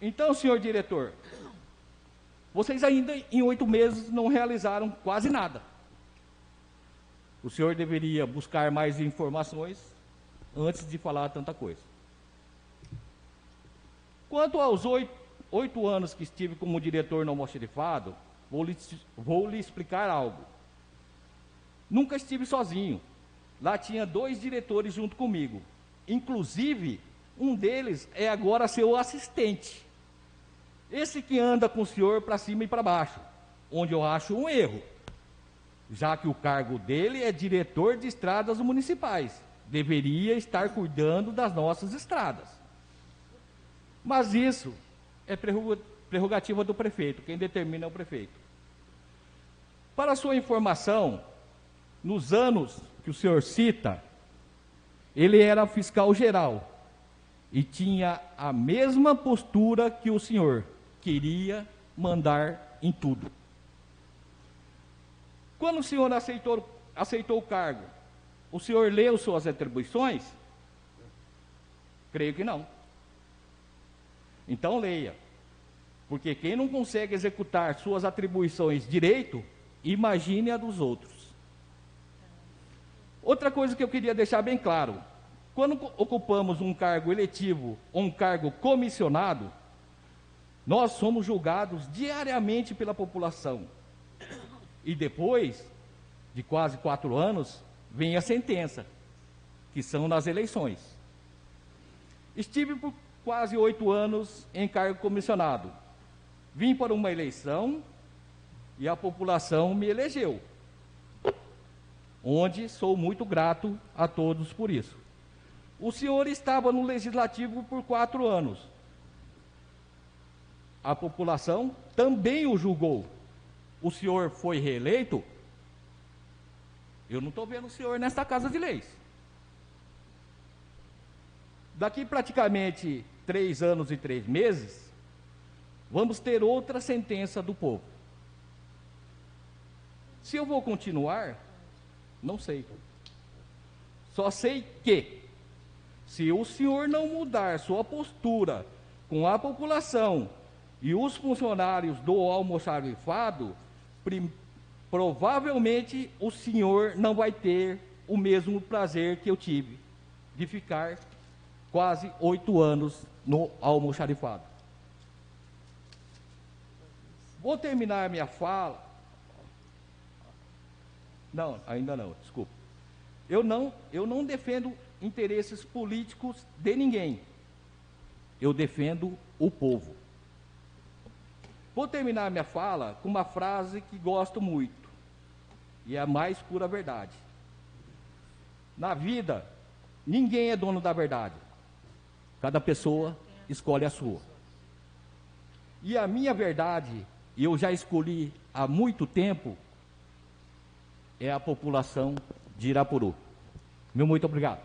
Então, senhor diretor, vocês ainda em 8 meses não realizaram quase nada. O senhor deveria buscar mais informações antes de falar tanta coisa. Quanto aos 8 anos que estive como diretor no almoxarifado, vou lhe explicar algo. Nunca estive sozinho. Lá tinha 2 diretores junto comigo. Inclusive, um deles é agora seu assistente. Esse que anda com o senhor para cima e para baixo, onde eu acho um erro, já que o cargo dele é diretor de estradas municipais. Deveria estar cuidando das nossas estradas. Mas isso é prerrogativa do prefeito, quem determina é o prefeito. Para sua informação, nos anos que o senhor cita, ele era fiscal geral e tinha a mesma postura que o senhor, queria mandar em tudo. Quando o senhor aceitou o cargo, o senhor leu suas atribuições? Creio que não. Então leia, porque quem não consegue executar suas atribuições direito, imagine a dos outros. Outra coisa que eu queria deixar bem claro: quando ocupamos um cargo eletivo ou um cargo comissionado, nós somos julgados diariamente pela população. E depois de quase 4 anos, vem a sentença, que são nas eleições. Estive por quase 8 anos em cargo comissionado. Vim para uma eleição e a população me elegeu, onde sou muito grato a todos por isso. O senhor estava no Legislativo por 4 anos. A população também o julgou. O senhor foi reeleito? Eu não estou vendo o senhor nesta Casa de Leis. Daqui praticamente 3 anos e 3 meses, vamos ter outra sentença do povo. Se eu vou continuar, não sei. Só sei que, se o senhor não mudar sua postura com a população e os funcionários do almoxarifado, provavelmente o senhor não vai ter o mesmo prazer que eu tive de ficar quase 8 anos no almoxarifado. Vou terminar minha fala. Não, ainda não, desculpa. Eu não defendo interesses políticos de ninguém. Eu defendo o povo. Vou terminar minha fala com uma frase que gosto muito, e é a mais pura verdade. Na vida, ninguém é dono da verdade. Cada pessoa escolhe a sua. E a minha verdade, eu já escolhi há muito tempo, é a população de Irapuru. Meu muito obrigado.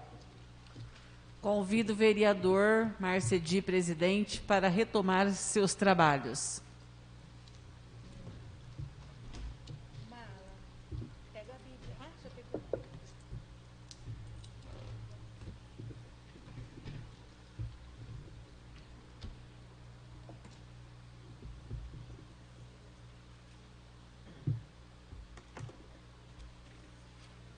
Convido o vereador Marcedi, presidente, para retomar seus trabalhos.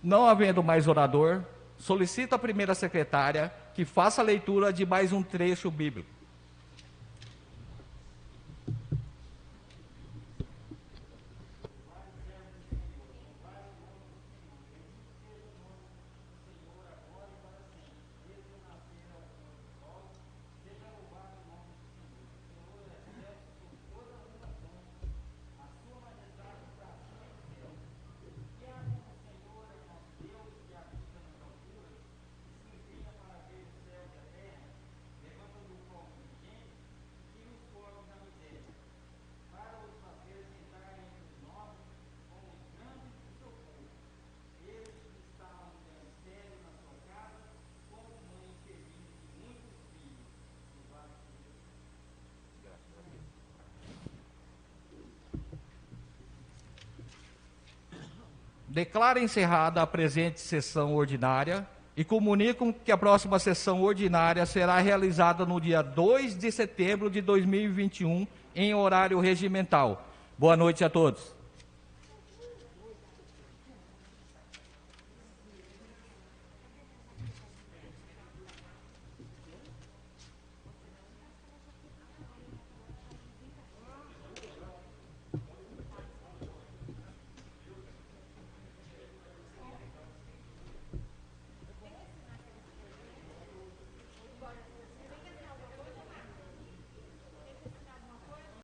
Não havendo mais orador, solicito à primeira secretária que faça a leitura de mais um trecho bíblico. Declaro encerrada a presente sessão ordinária e comunico que a próxima sessão ordinária será realizada no dia 2 de setembro de 2021, em horário regimental. Boa noite a todos.